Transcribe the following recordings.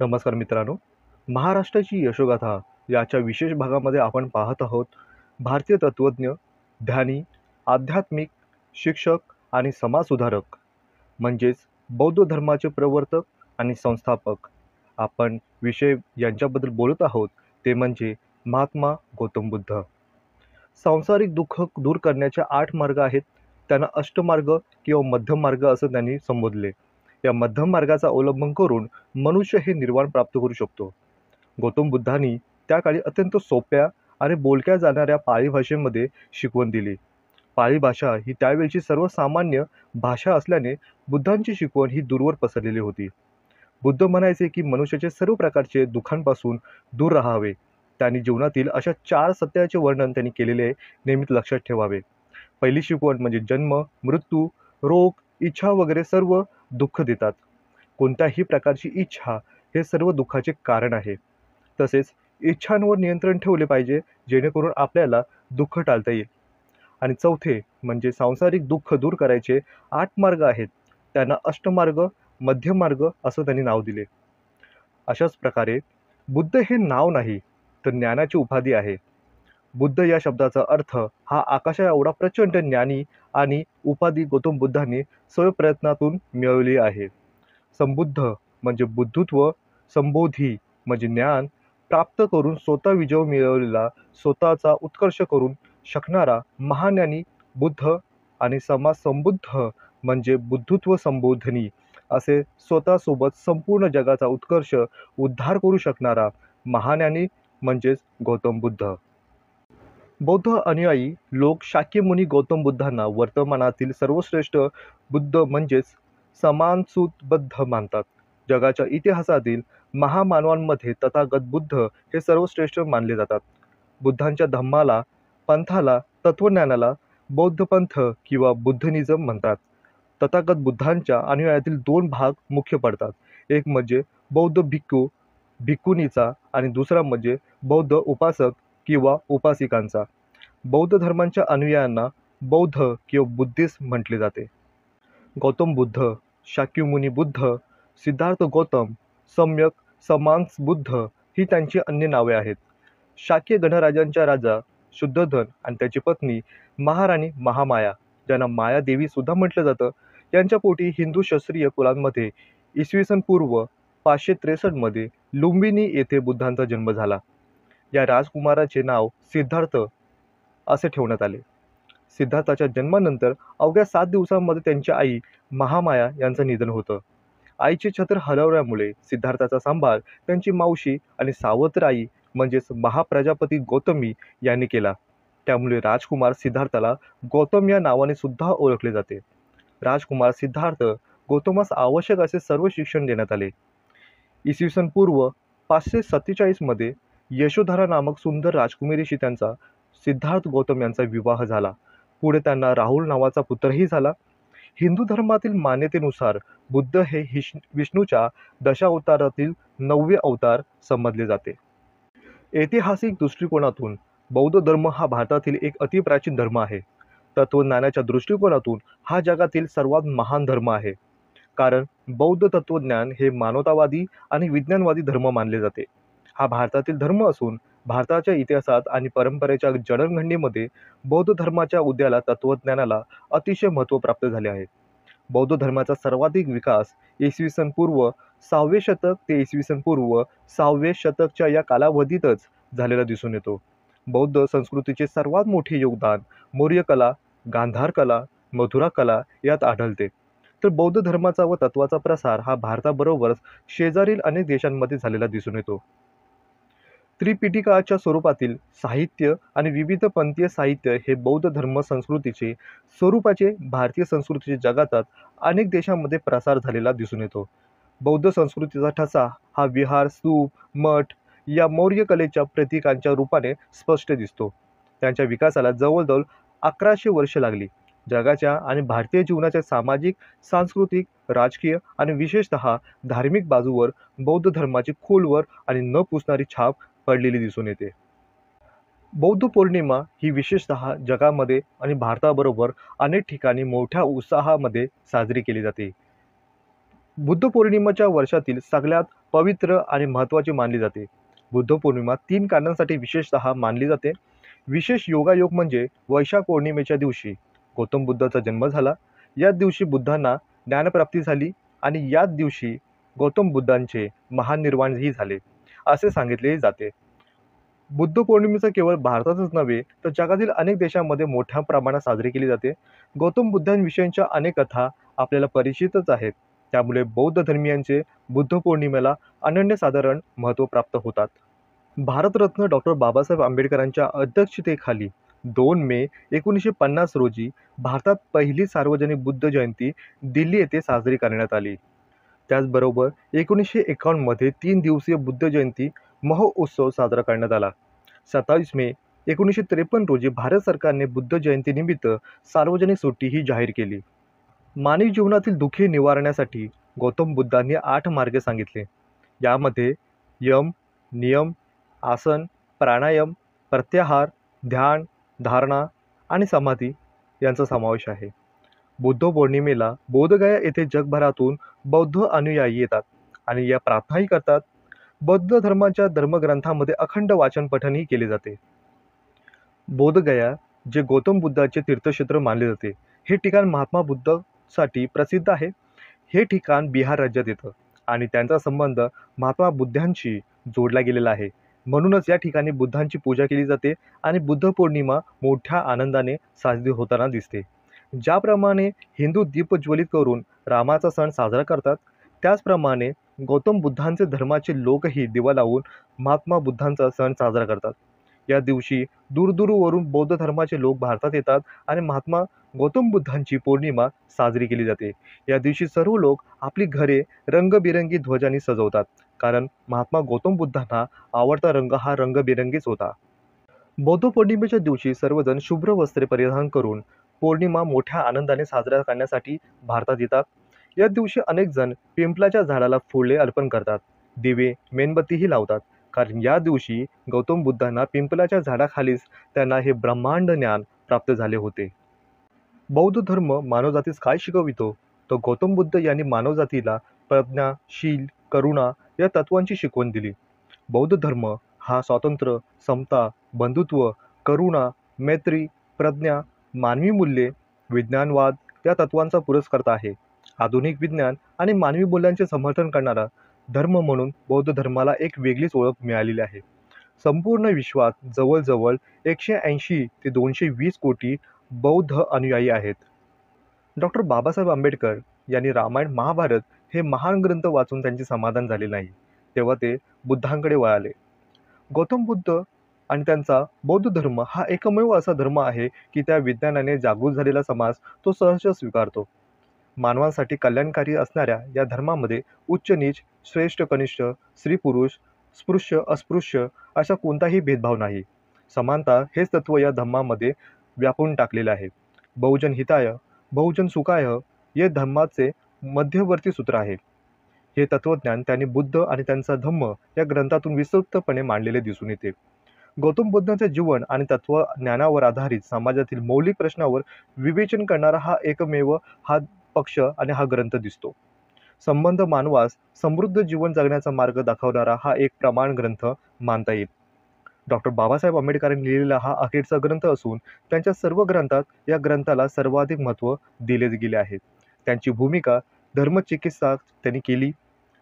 नमस्कार मित्रांनो. महाराष्ट्राची यशोगाथा याच्या विशेष भागामध्ये आपण पाहत आहोत भारतीय तत्त्वज्ञ, ध्यानी, आध्यात्मिक, शिक्षक आणि समाजसुधारक म्हणजेच बौद्ध धर्माचे प्रवर्तक आणि संस्थापक. आपण विषय यांच्याबद्दल बोलत आहोत ते म्हणजे महात्मा गौतम बुद्ध. सांसारिक दुःख दूर करण्याचे 8 मार्ग आहेत. त्यांना अष्टमार्ग किंवा मध्यम मार्ग असं त्यांनी संबोधले. या मध्यम मार्गाचा अवलंबन करून मनुष्य हे निर्वाण प्राप्त करू शकतो. गौतम बुद्धांनी त्या काळी अत्यंत सोप्या आणि बोलक्या जाणाऱ्या पाळी भाषेमध्ये शिकवण दिली. पाळी भाषा ही त्यावेळची सर्वसामान्य भाषा असल्याने बुद्धांची शिकवण ही दूरवर पसरलेली होती. बुद्ध म्हणायचे की मनुष्याचे सर्व प्रकारचे दुःखांपासून दूर राहावे. त्यांनी जीवनातील अशा 4 सत्याचे वर्णन त्यांनी केलेले नेहमीच लक्षात ठेवावे. पहिली शिकवण म्हणजे जन्म, मृत्यू, रोग, इच्छा वगैरे सर्व दुःख देतात. कोणत्याही प्रकारची इच्छा हे सर्व दुःखाचे कारण आहे. तसेच इच्छांवर नियंत्रण ठेवले पाहिजे जेणेकरून आपल्याला दुःख टाळता येईल. आणि चौथे म्हणजे सांसारिक दुःख दूर करायचे 8 मार्ग आहेत. त्यांना अष्टमार्ग, मध्यमार्ग असं त्यांनी नाव दिले. अशाच प्रकारे बुद्ध हे नाव नाही तर ज्ञानाची उपाधी आहे. बुद्ध या शब्दाचा अर्थ हा आकाशा एवढा प्रचंड ज्ञानी आणि उपाधी गौतम बुद्धांनी स्वप्रयत्नातून मिळवली आहे. संबुद्ध म्हणजे बुद्धत्व, संबोधी म्हणजे ज्ञान प्राप्त करून स्वतः विजय मिळवलेला, स्वतःचा उत्कर्ष करून शकणारा महाज्ञानी बुद्ध आणि समाज संबुद्ध म्हणजे बुद्धत्व संबोधनी असे स्वतःसोबत संपूर्ण जगाचा उत्कर्ष उद्धार करू शकणारा महाज्ञानी म्हणजेच गौतम बुद्ध. बौद्ध अनुयायी लोक शाक्यमुनी गौतम बुद्धांना वर्तमानातील सर्वश्रेष्ठ बुद्ध म्हणजेच समानसुतबद्ध मानतात. जगाच्या इतिहासातील महामानवांमध्ये तथागत बुद्ध हे सर्वश्रेष्ठ मानले जातात. बुद्धांच्या धम्माला, पंथाला, तत्वज्ञानाला बौद्ध पंथ किंवा बुद्धनिझम म्हणतात. तथागत बुद्धांच्या अनुयायातील 2 भाग मुख्य पडतात. एक म्हणजे बौद्ध भिक्खू, भिक्खुनीचा आणि दुसरा म्हणजे बौद्ध उपासक किंवा उपासिकांचा. बौद्ध धर्मांच्या अनुयायांना बौद्ध किंवा बुद्धिस्ट म्हटले जाते. गौतम बुद्ध, शाक्यमुनी बुद्ध, सिद्धार्थ गौतम, सम्यक, समांस बुद्ध ही त्यांची अन्य नावे आहेत. शाक्य गणराजांच्या राजा शुद्धोधन आणि त्याची पत्नी महाराणी महामाया, ज्यांना माया देवी सुद्धा म्हटलं जातं, यांच्या पोटी हिंदू क्षत्रिय कुलांमध्ये इसवी सन पूर्व 563 मध्ये लुंबिनी येथे बुद्धांचा जन्म झाला. या राजकुमाराचे नाव सिद्धार्थ असे ठेवण्यात आले. सिद्धार्थाच्या जन्मानंतर अवघ्या 7 दिवसांमध्ये त्यांची आई महामाया यांचं निधन होतं. आईचे छत्र हलवल्यामुळे सिद्धार्थाचा सांभाळ त्यांची मावशी आणि सावत्र आई म्हणजेच महाप्रजापती गौतमी यांनी केला. त्यामुळे राजकुमार सिद्धार्थाला गौतम या नावाने सुद्धा ओळखले जाते. राजकुमार सिद्धार्थ गौतमास आवश्यक असे सर्व शिक्षण देण्यात आले. इसवी सन पूर्व 547 मध्ये यशोधरा नामक सुंदर राजकुमारीशी त्यांचा सिद्धार्थ गौतम यांचा विवाह झाला. पुढे त्यांना राहुल नावाचा पुत्रही झाला. हिंदू धर्मातील मान्यतेनुसार बुद्ध हे विष्णूच्या दशावतारातील 9वे अवतार समजले जाते. ऐतिहासिक दृष्टिकोनातून बौद्ध धर्म हा भारतातील एक अतिप्राचीन धर्म आहे. तत्वज्ञानाच्या दृष्टिकोनातून हा जगातील सर्वात महान धर्म आहे. कारण बौद्ध तत्वज्ञान हे मानवतावादी आणि विज्ञानवादी धर्म मानले जाते. हा भारतातील धर्म असून भारताच्या इतिहासात आणि परंपरेच्या जडणघडणीमध्ये बौद्ध धर्माच्या उदयाला तत्वज्ञानाला अतिशय महत्त्व प्राप्त झाले आहे. बौद्ध धर्माचा सर्वाधिक विकास इसवी सन पूर्व 6वे शतक ते इसवी सन पूर्व 6वे शतकच्या या कालावधीतच झालेला दिसून येतो. बौद्ध संस्कृतीचे सर्वात मोठे योगदान मौर्य कला, गांधार कला, मथुरा कला यात आढळते. तर बौद्ध धर्माचा व तत्वाचा प्रसार हा भारताबरोबरच शेजारील अनेक देशांमध्ये झालेला दिसून येतो. त्रिपिटकाच्या स्वरूपातील साहित्य आणि विविध पंथीय साहित्य हे बौद्ध धर्म संस्कृतीचे स्वरूपाचे भारतीय संस्कृतीचे जगातात अनेक देशांमध्ये प्रसार झालेला दिसून येतो. बौद्ध संस्कृतीचा ठसा हा विहार, स्तूप, मठ या मौर्य कलेच्या प्रतीकांच्या रूपाने स्पष्ट दिसतो. त्यांच्या विकासाला जवळजवळ 1100 वर्षे लागली. जगाच्या आणि भारतीय जीवनाच्या सामाजिक, सांस्कृतिक, राजकीय आणि विशेषतः धार्मिक बाजूवर बौद्ध धर्माची खोलवर आणि न पुसणारी छाप पडलेली दिसून येते. बौद्ध पौर्णिमा ही विशेषतः जगामध्ये आणि भारताबरोबर अनेक ठिकाणी मोठ्या उत्साहामध्ये साजरी केली जाते. बुद्ध पौर्णिमेच्या वर्षातील सगळ्यात पवित्र आणि महत्त्वाची मानली जाते. बुद्ध पौर्णिमा 3 कारणांसाठी विशेषतः मानली जाते. विशेष योगायोग म्हणजे वैशाख पौर्णिमेच्या दिवशी गौतम बुद्धाचा जन्म झाला. याच दिवशी बुद्धांना ज्ञानप्राप्ती झाली आणि याच दिवशी गौतम बुद्धांचे महानिर्वाणही झाले, असे सांगितले जाते. बुद्ध पौर्णिमेचा केवळ भारतातच नव्हे तर जगातील अनेक देशांमध्ये मोठ्या प्रमाणात साजरी केली जाते. गौतम बुद्धांविषयीच्या अनेक कथा आपल्याला परिचितच आहेत. त्यामुळे बौद्ध धर्मीयांचे बुद्ध पौर्णिमेला अनन्यसाधारण महत्त्व प्राप्त होतात. भारतरत्न डॉक्टर बाबासाहेब आंबेडकरांच्या अध्यक्षतेखाली 2 मे 1950 रोजी भारतात पहिली सार्वजनिक बुद्ध जयंती दिल्ली येथे साजरी करण्यात आली. त्याचबरोबर 1951 मध्ये 3 दिवसीय बुद्ध जयंती महोत्सव साजरा करण्यात आला. 27 मे 1953 रोजी भारत सरकारने बुद्ध जयंतीनिमित्त सार्वजनिक सुट्टीही जाहीर केली. मानवी जीवनातील दुःखे निवारण्यासाठी गौतम बुद्धांनी 8 मार्ग सांगितले. यामध्ये यम, नियम, आसन, प्राणायाम, प्रत्याहार, ध्यान, धारणा आणि समाधी यांचा समावेश आहे. बुद्ध पौर्णिमेला बोधगया येथे जगभरातून बौद्ध अनुयायी येतात आणि या प्रार्थनाही करतात. बौद्ध धर्माच्या धर्मग्रंथामध्ये अखंड वाचन पठणही केले जाते. बोधगया, जे गौतम बुद्धाचे तीर्थक्षेत्र मानले जाते, हे ठिकाण महात्मा बुद्धासाठी प्रसिद्ध आहे. हे ठिकाण बिहार राज्यात येतं आणि त्यांचा संबंध महात्मा बुद्धांशी जोडला गेलेला आहे. म्हणूनच या ठिकाणी बुद्धांची पूजा केली जाते आणि बुद्ध पौर्णिमा मोठ्या आनंदाने साजरी होताना दिसते. ज्याप्रमाणे हिंदू दीपज्वलित करून रामाचा सण साजरा करतात, त्याचप्रमाणे गौतम बुद्धांचे धर्माचे लोकही दिवा लावून महात्मा बुद्धांचा सण साजरा करतात. या दिवशी दूरदूरवरून बौद्ध धर्माचे लोक भारतात येतात आणि महात्मा गौतम बुद्धांची पौर्णिमा साजरी केली जाते. या दिवशी सर्व लोक आपली घरे रंगबिरंगी ध्वजांनी सजवतात, कारण महात्मा गौतम बुद्धांना आवडता रंग हा रंगबिरंगीच होता. बौद्ध पौर्णिमेच्या दिवशी सर्वजण शुभ्र वस्त्रे परिधान करून पौर्णिमा मोठ्या आनंदाने साजरा करण्यासाठी भारतात येतात. या दिवशी अनेक जण पिंपलाच्या झाडाला फुले अर्पण करतात, दिवे, मेणबत्तीही लावतात, कारण या दिवशी गौतम बुद्धांना पिंपलाच्या झाडाखालीच त्यांना हे ब्रह्मांड ज्ञान प्राप्त झाले होते. बौद्ध धर्म मानवजातीस काय शिकवितो? तर गौतम बुद्ध यांनी मानवजातीला प्रज्ञा, शील, करुणा या तत्वांची शिकवण दिली. बौद्ध धर्म हा स्वातंत्र्य, समता, बंधुत्व, करुणा, मैत्री, प्रज्ञा, मानवी मूल्ये, विज्ञानवाद या तत्वांचा पुरस्कर्ता आहे. आधुनिक विज्ञान आणि मानवी मूल्यांचे समर्थन करणारा धर्म म्हणून बौद्ध धर्माला एक वेगळीच ओळख मिळालेली आहे. संपूर्ण विश्वात जवळजवळ 180 ते 220 कोटी बौद्ध अनुयायी आहेत. डॉक्टर बाबासाहेब आंबेडकर यांनी रामायण, महाभारत हे महान ग्रंथ वाचून त्यांचे समाधान झाले नाही. तेव्हा ते बुद्धांकडे वळाले. गौतम बुद्ध आणि त्यांचा बौद्ध धर्म हा एकमेव असा धर्म आहे की त्या विज्ञानाने जागृत झालेला समाज तो सहज स्वीकारतो. मानवांसाठी कल्याणकारी असणाऱ्या या धर्मामध्ये उच्च नीच, श्रेष्ठ कनिष्ठ, स्त्री पुरुष, स्पृश्य अस्पृश्य असा कोणताही भेदभाव नाही. समानता हेच तत्व या धर्मामध्ये व्यापून टाकलेले आहे. बहुजन हिताय, बहुजन सुखाय हे धर्माचे मध्यवर्ती सूत्र आहे. हे तत्वज्ञान त्यांनी बुद्ध आणि त्यांचा धम्म या ग्रंथातून विस्तृतपणे मांडलेले दिसून येते. गौतम बुद्धांचे जीवन आणि तत्वज्ञानावर आधारित समाजातील मौलिक प्रश्नावर विवेचन करणारा हा एकमेव हा पक्ष आणि हा ग्रंथ दिसतो. संबंध मानवास समृद्ध जीवन जगण्याचा मार्ग दाखवणारा हा एक प्रमाण ग्रंथ मानता येईल. डॉक्टर बाबासाहेब आंबेडकरांनी लिहिलेला हा अखेरचा ग्रंथ असून त्यांच्या सर्व ग्रंथात या ग्रंथाला सर्वाधिक महत्त्व दिले गेले आहे. त्यांची भूमिका धर्मचिकित्सा त्यांनी केली.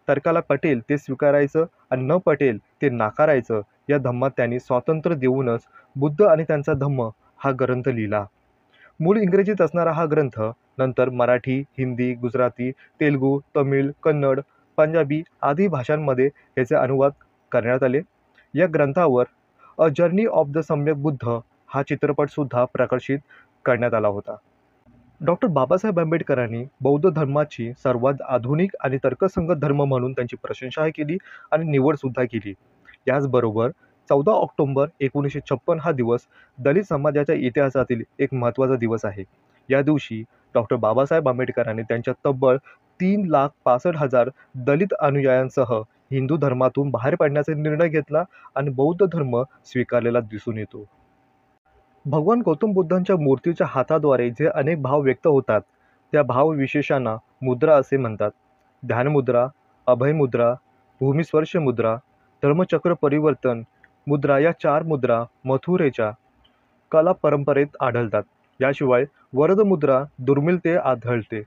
तर्काला पटेल ते स्वीकारायचं आणि न पटेल ते नाकारायचं या धम्मात त्यांनी स्वातंत्र्य देऊनच बुद्ध आणि त्यांचा धम्म हा ग्रंथ लिहिला. मूळ इंग्रजीत असणारा हा ग्रंथ नंतर मराठी, हिंदी, गुजराती, तेलुगू, तमिळ, कन्नड, पंजाबी आदी भाषांमध्ये याचे अनुवाद करण्यात आले. या ग्रंथावर अ जर्नी ऑफ द सम्यक बुद्ध हा चित्रपटसुद्धा प्रकाशित करण्यात आला होता. डॉक्टर बाबासाहेब आंबेडकरांनी बौद्ध धर्माची सर्वात आधुनिक आणि तर्कसंगत धर्म म्हणून त्यांची प्रशंसा केली आणि निवडसुद्धा केली. याचबरोबर 14 ऑक्टोबर 1956 हा दिवस दलित समाजाच्या इतिहासातील एक महत्त्वाचा दिवस आहे. या दिवशी डॉक्टर बाबासाहेब आंबेडकरांनी त्यांच्या तब्बल 3,65,000 दलित अनुयायांसह हिंदू धर्मातून बाहेर पडण्याचा निर्णय घेतला आणि बौद्ध धर्म स्वीकारलेला दिसून येतो. भगवान गौतम बुद्धांच्या मूर्तीच्या हाताद्वारे जे अनेक भाव व्यक्त होतात, त्या भावविशेषांना मुद्रा असे म्हणतात. ध्यानमुद्रा, अभयमुद्रा, भूमिस्पर्श मुद्रा, धर्मचक्र परिवर्तन मुद्रा या 4 मुद्रा मथुरेच्या कला परंपरेत आढळतात. याशिवाय वरद मुद्रा दुर्मिळते आढळते.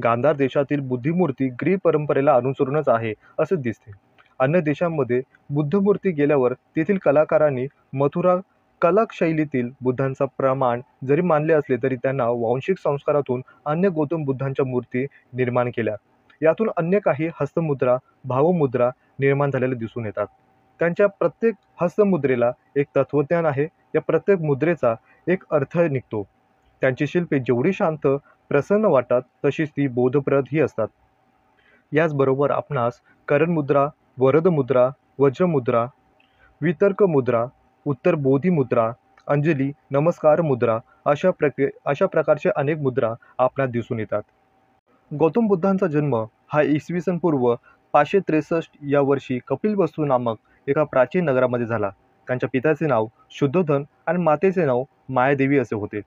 गांधार देशातील बुद्धिमूर्ती ग्रीक परंपरेला अनुसरूनच आहे असे दिसते. अन्य देशांमध्ये बुद्धमूर्ती गेल्यावर तेथील कलाकारांनी मथुरा कलाशैलीतील बुद्धांचा प्रमाण जरी मानले असले तरी त्यांना वांशिक संस्कारातून अन्य गौतम बुद्धांच्या मूर्ती निर्माण केल्या. यातून अन्य काही हस्तमुद्रा, भावमुद्रा निर्माण झालेल्या दिसून येतात. त्यांच्या प्रत्येक हस्तमुद्रेला एक तत्वज्ञान आहे. या प्रत्येक मुद्रेचा एक अर्थ निघतो. त्यांची शिल्पे जेवढी शांत, प्रसन्न वाटतात तशीच ती बोधप्रदही असतात. याचबरोबर आपणास करणमुद्रा, वरदमुद्रा, वज्रमुद्रा, वितर्क मुद्रा, उत्तर बोधी मुद्रा, अंजली, नमस्कार मुद्रा अशा प्रकारचे अनेक मुद्रा आपणास दिसून येतात. गौतम बुद्धांचा जन्म हा इसवी सन पूर्व 563 या वर्षी कपिलवस्तू नामक एका प्राचीन नगरामध्ये झाला. त्यांच्या पित्याचे नाव शुद्धोधन आणि मातेचे नाव मायादेवी असे होते.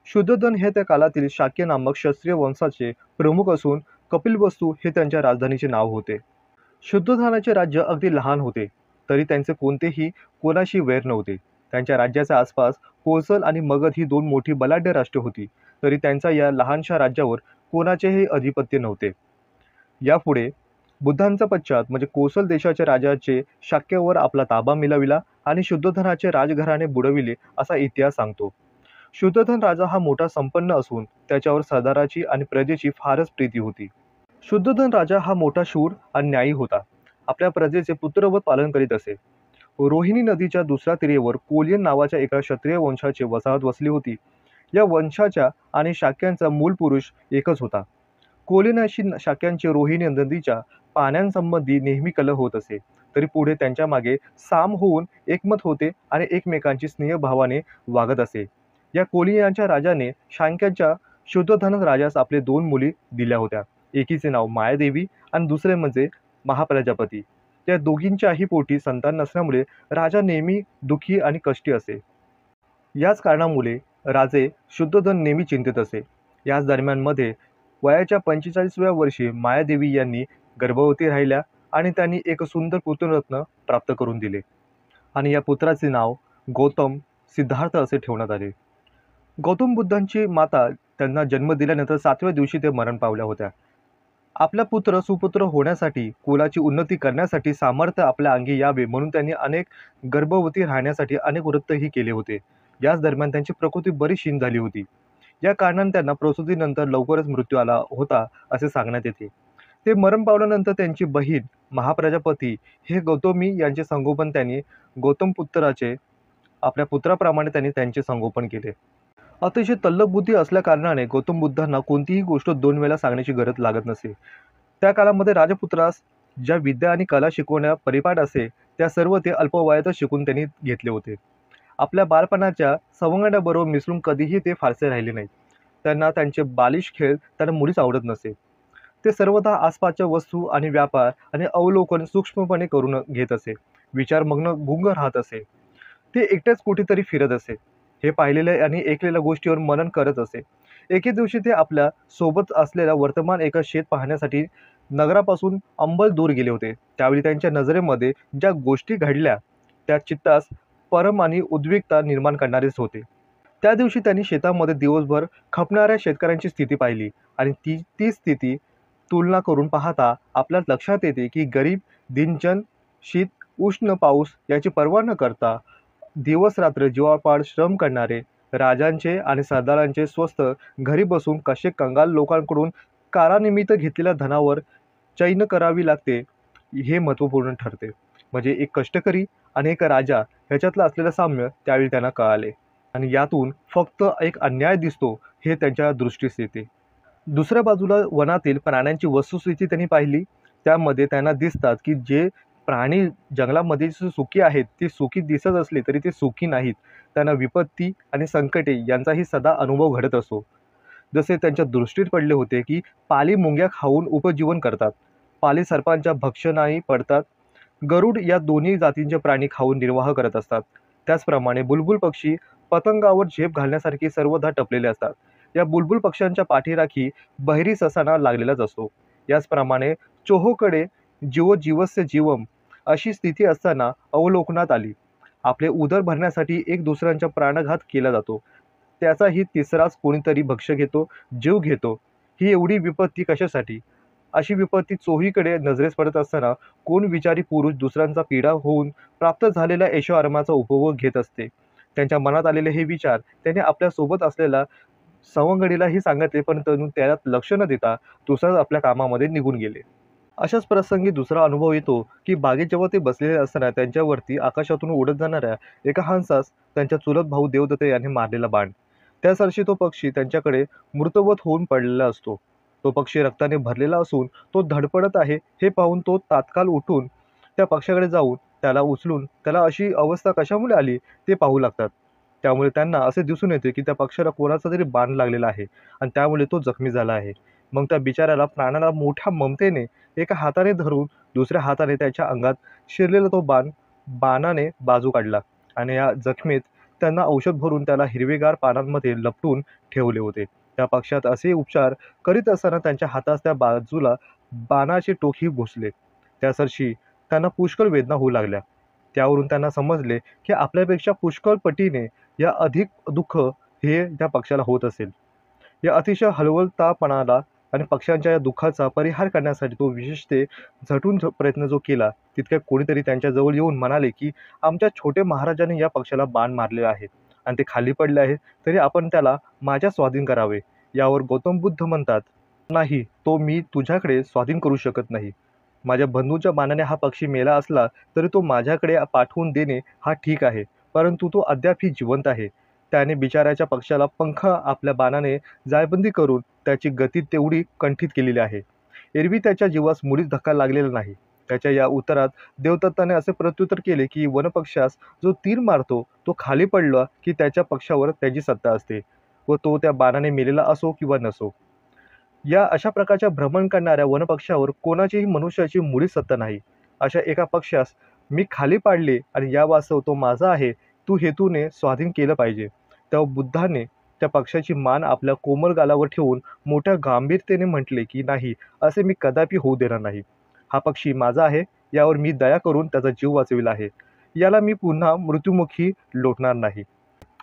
शुद्धोधन हे त्या काळातील शाक्य नामक क्षत्रिय वंशाचे प्रमुख असून कपिलवस्तू हे त्यांच्या राजधानीचे नाव होते. शुद्धोधनाचे राज्य अगदी लहान होते तरी त्यांचे कोणाशी वैर नव्हते. त्यांच्या राज्याच्या आसपास कोसल आणि मगध ही 2 मोठी बलाढ्य राष्ट्रे होती तरी त्यांचा या लहानशा राज्यावर कोणाचेही अधिपत्य नव्हते. यापुढे बुद्धांचा पश्चात म्हणजे कोसल देशाच्या राजाचे शाक्यावर आपला ताबा मिळविला आणि शुद्धोधनाचे राजघराणे बुडविले असा इतिहास सांगतो. शुद्धोधन राजा हा मोठा संपन्न असून त्याच्यावर सरदाराची आणि प्रजेची फारच प्रीती होती. शुद्धोधन राजा हा मोठा शूर आणि न्यायी होता. आपल्या प्रजेचे पुत्रवत पालन करीत असे. रोहिणी नदीच्या दुसऱ्या तीरेवर कोलियन नावाच्या एका क्षत्रिय वंशाची वसाहत वसली होती. या वंशाच्या आणि शाक्यांचा मूल पुरुष एकच होता. कोलियनाशी शाक्यांचे रोहिणी नदीच्या पाण्यांसंबंधी नेहमी कलह होत असे तरी पुढे त्यांच्या मागे साम होऊन एकमत होते आणि एकमेकांची स्नेहभावाने वागत असे. या कोलियनच्या राजाने शाक्यांच्या शुद्धोधन राजास आपले 2 मुली दिल्या होत्या. एकीचे नाव मायादेवी आणि दुसरे म्हणजे महाप्रजापती. या दोघींच्याही पोटी संतान नसल्यामुळे राजा नेहमी दुःखी आणि कष्टी असे. याच कारणामुळे राजे शुद्धोधन नेहमी चिंतित असे. याच दरम्यान मध्ये वयाच्या 45व्या वर्षी मायादेवी यांनी गर्भवती राहिल्या आणि त्यांनी एक सुंदर पुत्ररत्न प्राप्त करून दिले आणि या पुत्राचे नाव गौतम सिद्धार्थ असे ठेवण्यात आले. गौतम बुद्धांची माता त्यांना जन्म दिल्यानंतर 7व्या दिवशी ते मरण पावल्या होत्या. आपला पुत्र सुपुत्र होण्यासाठी, कुलाची उन्नती करण्यासाठी सामर्थ्य आपल्या अंगी यावे म्हणून त्यांनी गर्भवती राहण्यासाठी अनेक व्रतही केले होते. याच दरम्यान त्यांची प्रकृती बरी क्षीण झाली होती. या कारणाने त्यांना प्रसूतीनंतर लवकरच मृत्यू आला होता असे सांगण्यात येते. ते मरण पावल्यानंतर त्यांची बहीण महाप्रजापती हे गौतमी यांचे संगोपन त्यांनी आपल्या पुत्राप्रमाणे त्यांनी त्यांचे संगोपन केले. अतिशय तल्लख बुद्धी असल्या कारणाने गौतम बुद्धांना कोणतीही गोष्ट 2 वेळा सांगण्याची गरज लागत नसे. त्या काळामध्ये राजपुत्रास ज्या विद्या आणि कला शिकवण्या परिपाठ असे त्या सर्व ते अल्पवयातच शिकून त्यांनी घेतले होते. आपल्या बालपणाच्या सवंगड्याबरोबर मिसळून कधीही ते फारसे राहिले नाहीत. त्यांना त्यांचे बालिश खेळ त्यांना मुळीच आवडत नसे. ते सर्वदा आसपासच्या वस्तू आणि व्यापार आणि अवलोकन सूक्ष्मपणे करून घेत असे. विचारमग्न गुंग राहत असे. ते एकटेच कुठेतरी फिरत असे. हे पाहिलेल्या आणि ऐकलेल्या गोष्टीवर मनन करत असे. एके दिवशी ते आपल्या सोबत असलेल्या वर्तमान एका शेत पाहण्यासाठी नगरापासून अंबल दूर गेले होते. त्यावेळी त्यांच्या नजरेमध्ये ज्या गोष्टी घडल्या त्या चित्तास परम आणि उद्विग्नता निर्माण करणारेच होते. त्या दिवशी त्यांनी शेतामध्ये दिवसभर खपणाऱ्या शेतकऱ्यांची स्थिती पाहिली आणि ती स्थिती तुलना करून पाहता आपल्या लक्षात येते की गरीब दिनजन शीत उष्ण पाऊस याची पर्वा न करता दिवस रात्र जीवापाड श्रम करणारे राजांचे आणि सरदारांचे स्वस्त घरी बसून कसे कंगाल लोकांकडून कारानिमित्त घेतलेल्या धनावर चैन करावी लागते हे महत्त्वपूर्ण ठरते. म्हणजे एक कष्टकरी आणि एक राजा ह्याच्यातलं असलेलं साम्य त्यावेळी त्यांना कळाले आणि यातून फक्त एक अन्याय दिसतो हे त्यांच्या दृष्टीस येते. दुसऱ्या बाजूला वनातील प्राण्यांची वस्तुस्थिती त्यांनी पाहिली. त्यामध्ये त्यांना दिसतात की जे प्राणी जंगलामध्ये सुखी आहेत ते सुखी दिसत असले तरी ते सुखी नाहीत. त्यांना विपत्ती आणि संकटे यांचाही सदा अनुभव घडत असतो. जसे त्यांच्या दृष्टीत पडले होते की पाली मुंग्या खाऊन उपजीवन करतात, पाली सर्पांच्या भक्षणाही पडतात, गरुड या दोन्ही जातींचे प्राणी खाऊन निर्वाह करत असतात. त्याचप्रमाणे बुलबुल पक्षी पतंगावर झेप घालण्यासारखी सर्वदा टपलेले असतात. या बुलबुल पक्ष्यांच्या पाठीराखी बहिरी ससाना लागलेलाच असतो. याचप्रमाणे चोहोकडे जीवो जीवस्य जीवम अशी स्थिती असताना अवलोकनात आली. आपले उदर भरण्यासाठी एक दुसऱ्यांचा प्राणघात केला जातो. त्याचाही तिसराच कोणीतरी भक्ष्य घेतो, जीव घेतो. ही एवढी विपत्ती कशासाठी? अशी विपत्ती चोहीकडे नजरेस पडत असताना कोण विचारी पुरुष दुसऱ्यांचा पीडा होऊन प्राप्त झालेल्या ऐशोआरामाचा उपभोग घेत असते. त्यांच्या मनात आलेले हे विचार त्याने आपल्या सोबत असलेल्या सवंगडीलाही सांगितले, पण त्यात लक्ष न देता दुसराच आपल्या कामामध्ये निघून गेले. अशाच प्रसंगी दुसरा अनुभव येतो की बागेत जेव्हा ते बसलेले असताना त्यांच्यावरती आकाशातून उडत जाणाऱ्या एका हंसास त्यांच्या चुलत भाऊ देवदत्त याने मारलेला बाण. त्यासरशी तो पक्षी त्यांच्याकडे मृतवत होऊन पडलेला असतो. तो पक्षी रक्ताने भरलेला असून तो धडपडत आहे हे पाहून तो तात्काळ उठून त्या पक्षाकडे जाऊन त्याला उचलून त्याला अशी अवस्था कशामुळे आली ते पाहू लागतात. त्यामुळे त्यांना असे दिसून येते की त्या पक्षाला कोणाचा तरी बाण लागलेला आहे आणि त्यामुळे तो जखमी झाला आहे. मग त्या बिचाऱ्याला प्राणाला मोठ्या ममतेने एका हाताने धरून दुसऱ्या हाताने त्याच्या अंगात शिरलेला तो बाणाने बाजू काढला आणि या जखमीत त्यांना औषध भरून त्याला हिरवेगार पानांमध्ये लपटून ठेवले होते. त्या पक्षात असे उपचार करीत असताना त्यांच्या हातास त्या बाजूला बाणाचे टोकही घुसले. त्यासरशी त्यांना पुष्कळ वेदना होऊ लागल्या. त्यावरून त्यांना समजले की आपल्यापेक्षा पुष्कळ पटीने या अधिक दुःख हे त्या पक्षाला होत असेल. या अतिशय हलवलतापणाला आणि पक्ष्यांच्या या दुःखाचा परिहार करण्यासाठी तो विशेषते झटून प्रयत्न जो केला, तितक्या कोणीतरी त्यांच्याजवळ येऊन म्हणाले की आमच्या छोट्या महाराजांनी या पक्षाला बाण मारलेला आहे आणि ते खाली पडले आहे, तरी आपण त्याला माझ्या स्वाधीन करावे. यावर गौतम बुद्ध म्हणतात, नाही, तो मी तुझ्याकडे स्वाधीन करू शकत नाही. माझ्या बंधूच्या बाणाने हा पक्षी मेला असला तरी तो माझ्याकडे पाठवून देणे हा ठीक आहे, परंतु तो अद्यापही जिवंत आहे. त्याने बिचाऱ्याच्या पक्षाला पंख आपल्या बाणाने जायबंदी करून त्याची गती तेवढी कंठित केलेली आहे. एरवी त्याच्या जीवास मुळीच धक्का लागलेला नाही. त्याच्या या उत्तरात देवदत्ताने असे प्रत्युत्तर केले की वनपक्ष्यास जो तीर मारतो तो खाली पडला की त्याच्या पक्षावर त्याची सत्ता असते व तो त्या बाणाने मेलेला असो किंवा नसो. या अशा प्रकारच्या भ्रमण करणाऱ्या वनपक्ष्यावर कोणाचीही मनुष्याची मुळीच सत्ता नाही. अशा एका पक्ष्यास मी खाली पाडले आणि या वास्तव तो माझा आहे, तू हेतूने स्वाधीन केलं पाहिजे. तेव्हा बुद्धाने त्या पक्षाची मान आपल्या कोमल गालावर ठेवून मोठ्या गांभीर्यतेने म्हटले की नाही, असे मी कदापि होऊ देणार नाही. हा पक्षी माझा आहे, यावर मी दया करून त्याचा जीव वाचविला आहे. याला मी पुन्हा मृत्युमुखी लोटणार नाही.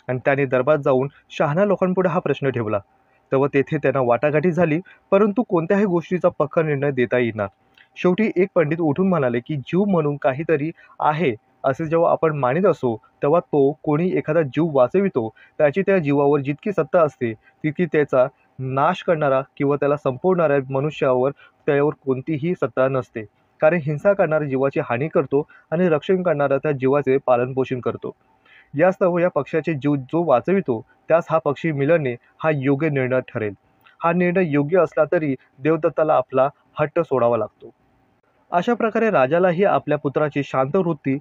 आणि त्याने दरबारात जाऊन शहाण्या लोकांपुढे हा प्रश्न ठेवला. तेव्हा तेथे त्यांना वाटाघाटी झाली, परंतु कोणत्याही गोष्टीचा पक्का निर्णय देता येईना. शेवटी एक पंडित उठून म्हणाले की जीव म्हणून काहीतरी आहे असे जेव्हा आपण मानित असो, तेव्हा तो कोणी एखादा जीव वाचवितो, त्याची त्या जीवावर जितकी सत्ता असते तितकी त्याचा नाश करणारा किंवा त्याला संपवणाऱ्या मनुष्यावर त्यावर कोणतीही सत्ता नसते. कारण हिंसा करणारा जीवाची हानी करतो आणि रक्षण करणारा त्या जीवाचे पालनपोषण करतो. यास्तव या पक्षाचे जीव जो वाचवितो त्यास हा पक्षी मिळणे हा योग्य निर्णय ठरेल. हा निर्णय योग्य असला तरी देवदत्ताला आपला हट्ट सोडावा लागतो. अशा प्रकारे राजालाही आपल्या पुत्राची शांत वृत्ती,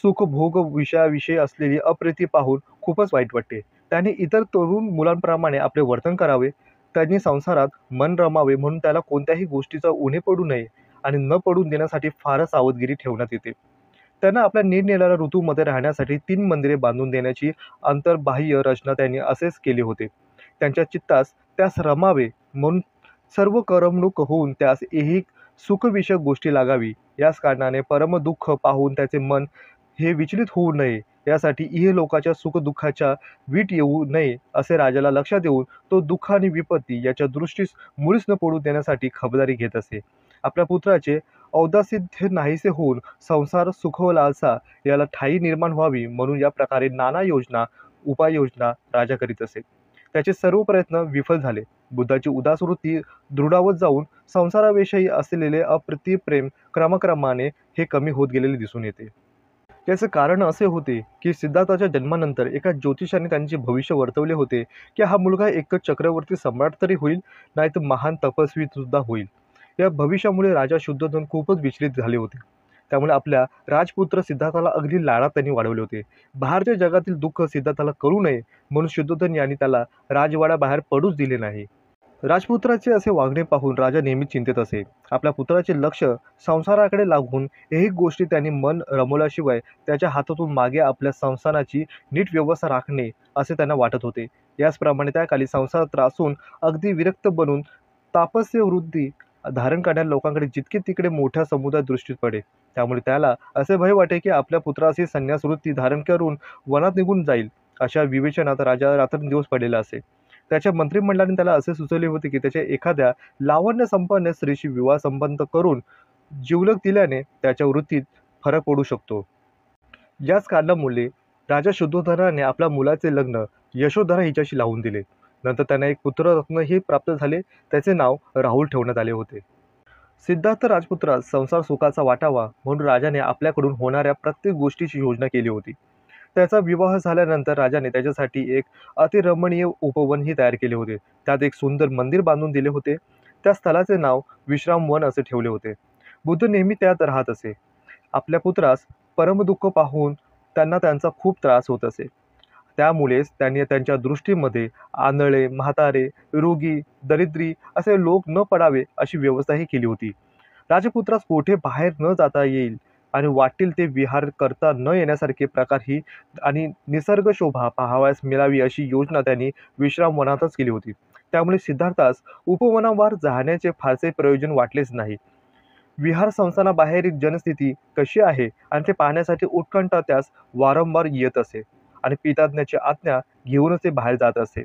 सुखभोग विषयाविषयी असलेली अप्रिती पाहून खूपच वाईट वाटते. त्याने इतर तरुण मुलांप्रमाणे आपले वर्तन करावे, त्यांनी संसारात मन रमावे म्हणून त्याला कोणत्याही गोष्टीचा उणे पडू नये आणि न पडून देण्यासाठी फारच सावधगिरी ठेवण्यात येते. त्यांना आपल्या निरनिराळ्या ऋतूमध्ये राहण्यासाठी 3 मंदिरे बांधून देण्याची अंतर्बाह्य रचना त्यांनी असेच केले होते. त्यांच्या चित्तास त्यास रमावे म्हणून सर्व करमणूक होऊन त्यास ऐहिक सुखविषयक गोष्टी लागावी. याच कारणाने परम दुःख पाहून त्याचे मन हे विचलित होऊ नये, यासाठी इहलोकाच्या सुखदुःखाच्या वीट येऊ नये असे राजाला लक्षात देऊन तो दुःख आणि विपत्ती याच्या दृष्टीस मुळीच न पडू देण्यासाठी खबरदारी घेत असे. आपल्या पुत्राचे औदासिध्य नाहीसे होऊन संसार सुखलालसा याला ठाई निर्माण व्हावी म्हणून या प्रकारे नाना योजना उपाययोजना राजा करीत असे. त्याचे सर्व प्रयत्न विफल झाले. बुद्धाची उदास वृत्ती दृढावत जाऊन संसाराविषयी असलेले अप्रतिम प्रेम क्रमाक्रमाने हे कमी होत गेलेले दिसून येते. याचे कारण असे होते की सिद्धार्थाच्या जन्मानंतर एका ज्योतिषाने त्यांचे भविष्य वर्तवले होते की हा मुलगा एक चक्रवर्ती सम्राट तरी होईल, नाहीतर महान तपस्वी सुद्धा होईल. या भविष्यामुळे राजा शुद्धोधन खूपच विचलित झाले होते. त्यामुळे आपल्या राजपुत्र सिद्धार्थाला अगदी लाडात त्यांनी वाढवले होते. बाहेरच्या जगातील दुःख सिद्धार्थाला कळू नये म्हणून शुद्धोधन यांनी त्याला राजवाड्याबाहेर पडूच दिले नाही. राजपुत्राचे असे वागणे पाहून राजा नेहमी चिंतेत असे. आपल्या पुत्राचे लक्ष संसाराकडे लागून एक गोष्टी त्यांनी मन रमवल्याशिवाय त्याच्या हातातून मागे आपल्या संसाराची नीट व्यवस्था राखणे असे त्यांना वाटत होते. याचप्रमाणे त्या काली संसारात त्रासून अगदी विरक्त बनून तापस्य वृद्धी धारण करणाऱ्या लोकांकडे जितके तिकडे मोठ्या समुदाय दृष्टीस पडे. त्यामुळे त्याला असे भय वाटे की आपल्या पुत्राची संन्यास वृत्ती धारण करून वनात निघून जाईल. अशा विवेचनात राजा रात्रंदिवस पडलेला असे. त्याच्या मंत्रिमंडळाने त्याला असे सुचवले होते की त्याच्या एखाद्या लावण्य संपन्न स्त्रीशी विवाह संबंध करून जिवलग दिल्याने त्याच्या वृत्तीत फरक पडू शकतो. याच कारणामुळे राजा शुद्धोधनाने आपल्या मुलाचे लग्न यशोधरा हिच्याशी लावून दिले. नंतर त्यांना एक पुत्ररत्नही प्राप्त झाले. त्याचे नाव राहुल ठेवण्यात आले होते. सिद्धार्थ राजपुत्रास संसार सुखाचा वाटावा म्हणून राजाने आपल्याकडून होणाऱ्या प्रत्येक गोष्टीची योजना केली होती. त्याचा विवाह झाल्यानंतर राजाने त्याच्यासाठी एक अतिरमणीय उपवनही तयार केले होते. त्यात एक सुंदर मंदिर बांधून दिले होते. त्या स्थळाचे नाव विश्रामवन असे ठेवले होते. बुद्ध नेहमी त्यात राहत असे. आपल्या पुत्रास परमदुःख पाहून त्यांना त्यांचा खूप त्रास होत असे. त्यामुळेच त्यांनी त्यांच्या दृष्टीमध्ये आंधळे, म्हातारे, रोगी, दरिद्री असे लोक न पडावे अशी व्यवस्थाही केली होती. राजपुत्रास कोठे बाहेर न जाता येईल आणि वाटेल ते विहार करता न येण्यासारखे प्रकारही आणि निसर्ग शोभा पाहावयास मिळावी अशी योजना त्यांनी विश्रामवनातच केली होती. त्यामुळे सिद्धार्थास उपवनावर जाण्याचे फारसे प्रयोजन वाटलेच नाही. विहार संस्थानाबाहेरील जनस्थिती कशी आहे आणि ते पाहण्यासाठी उत्कंठा त्यास वारंवार येत असे आणि पिताज्ञाची आज्ञा घेऊनच ते बाहेर जात असे.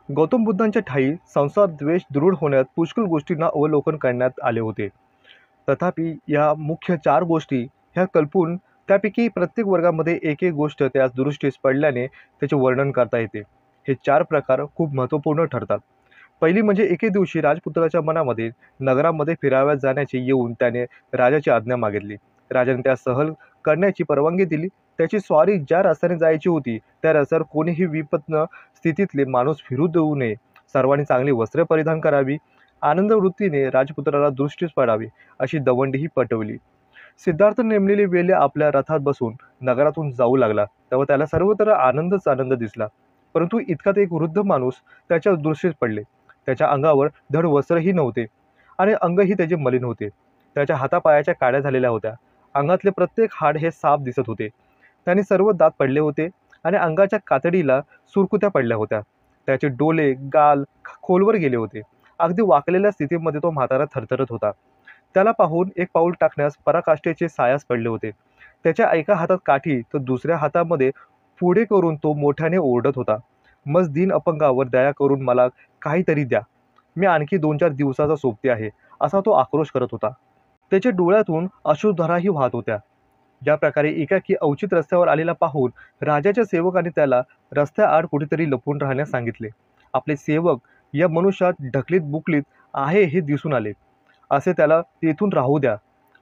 गौतम बुद्धांच्या ठायी संसार द्वेष दृढ होण्यात पुष्कळ गोष्टींना अवलोकन करण्यात आले होते. तथापि या मुख्य 4 गोष्टी ह्या कल्पून त्यापैकी प्रत्येक वर्गामध्ये एक एक गोष्ट त्यास दृष्टीस पडल्याने त्याचे वर्णन करता येते. हे 4 प्रकार खूप महत्त्वपूर्ण ठरतात. पहिली म्हणजे एके दिवशी राजपुत्राच्या मनामध्ये नगरामध्ये फिराव्यात जाण्याची येऊन त्याने राजाची आज्ञा मागितली. राजाने त्यास सहल करण्याची परवानगी दिली. त्याची स्वारी ज्या रस्त्याने जायची होती त्या रस्त्यावर कोणीही विपन्न स्थितीतले माणूस फिरू देऊ नये. सर्वांनी चांगली वस्त्रे परिधान करावी. आनंद वृत्तीने राजपुत्राला दृष्टीस पडावे अशी दवंडीही पटवली. सिद्धार्थ नेमलेले वेळे आपल्या रथात बसून नगरातून जाऊ लागला तेव्हा त्याला सर्वत्र आनंदच आनंद दिसला. परंतु इतकात एक वृद्ध माणूस त्याच्या दृष्टीस पडले. त्याच्या अंगावर धड वस्त्रही नव्हते आणि अंगही त्याचे मलिन होते. त्याच्या हातापायाच्या काड्या झालेल्या होत्या. अंगातले प्रत्येक हाड हे साफ दिसत होते. त्याने सर्व दात पडले होते आणि अंगाच्या कातडीला सुरकुत्या पडल्या होत्या. त्याचे डोळे, गाल खोलवर गेले होते. अगदी वाकलेल्या स्थितीमध्ये तो म्हातारा थरथरत होता. त्याला पाहून एक पाऊल टाकण्यास पराकाष्ठेचे सायास पडले होते. त्याच्या एका हातात काठी तर दुसऱ्या हातामध्ये पुढे करून तो मोठ्याने ओरडत होता. मज दीन अपंगावर दया करून मला काहीतरी द्या. मी आणखी 2-4 दिवसाचा सोबती आहे असा तो आक्रोश करत होता. त्याच्या डोळ्यातून अश्रुधाराही वाहत होत्या. ज्या प्रकारे एकाकी अवचित रस्त्यावर आलेला पाहून राजाच्या सेवकाने त्याला रस्त्याआड कुठेतरी लपून राहण्यास सांगितले. आपले सेवक या मनुष्यात ढकलीत बुकलीत आहे हे दिसून आले. असे त्याला तेथून राहू द्या.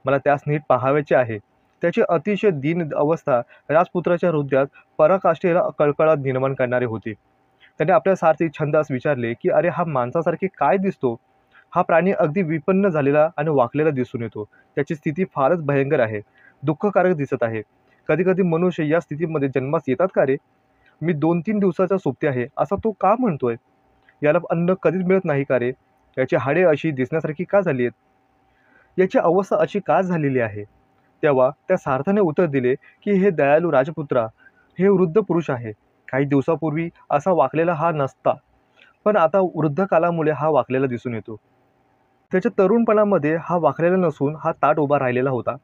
मला त्यास नीट पाहावयाचे आहे. त्याची अतिशय दीन अवस्था राजपुत्राच्या हृदयात पराकाष्ठेला कळकळाट निर्माण करणारे होते. त्याने आपल्या सारथी छंदास विचारले की अरे हा माणसासारखे काय दिसतो? हा प्राणी अगदी विपन्न झालेला आणि वाकलेला दिसून येतो. त्याची स्थिती फारच भयंकर आहे. दुःखकारक दिसत आहे. कधी कधी मनुष्य या स्थितीमध्ये जन्मास येतात का रे? मी 2-3 दिवसाचा सोबती आहे असा तो का म्हणतोय? याला अन्न कधीच मिळत नाही का रे? याची हाडे अशी दिसण्यासारखी का झाली आहेत? याची अवस्था अशी का झालेली आहे? तेव्हा त्या सारथाने उत्तर दिले की हे दयालू राजपुत्रा, हे वृद्ध पुरुष आहे. काही दिवसापूर्वी असा वाकलेला हा नसता, पण आता वृद्ध कालामुळे हा वाकलेला दिसून येतो. त्याच्या तरुणपणामध्ये हा वाकलेला नसून हा ताठ उभा राहिलेला होता.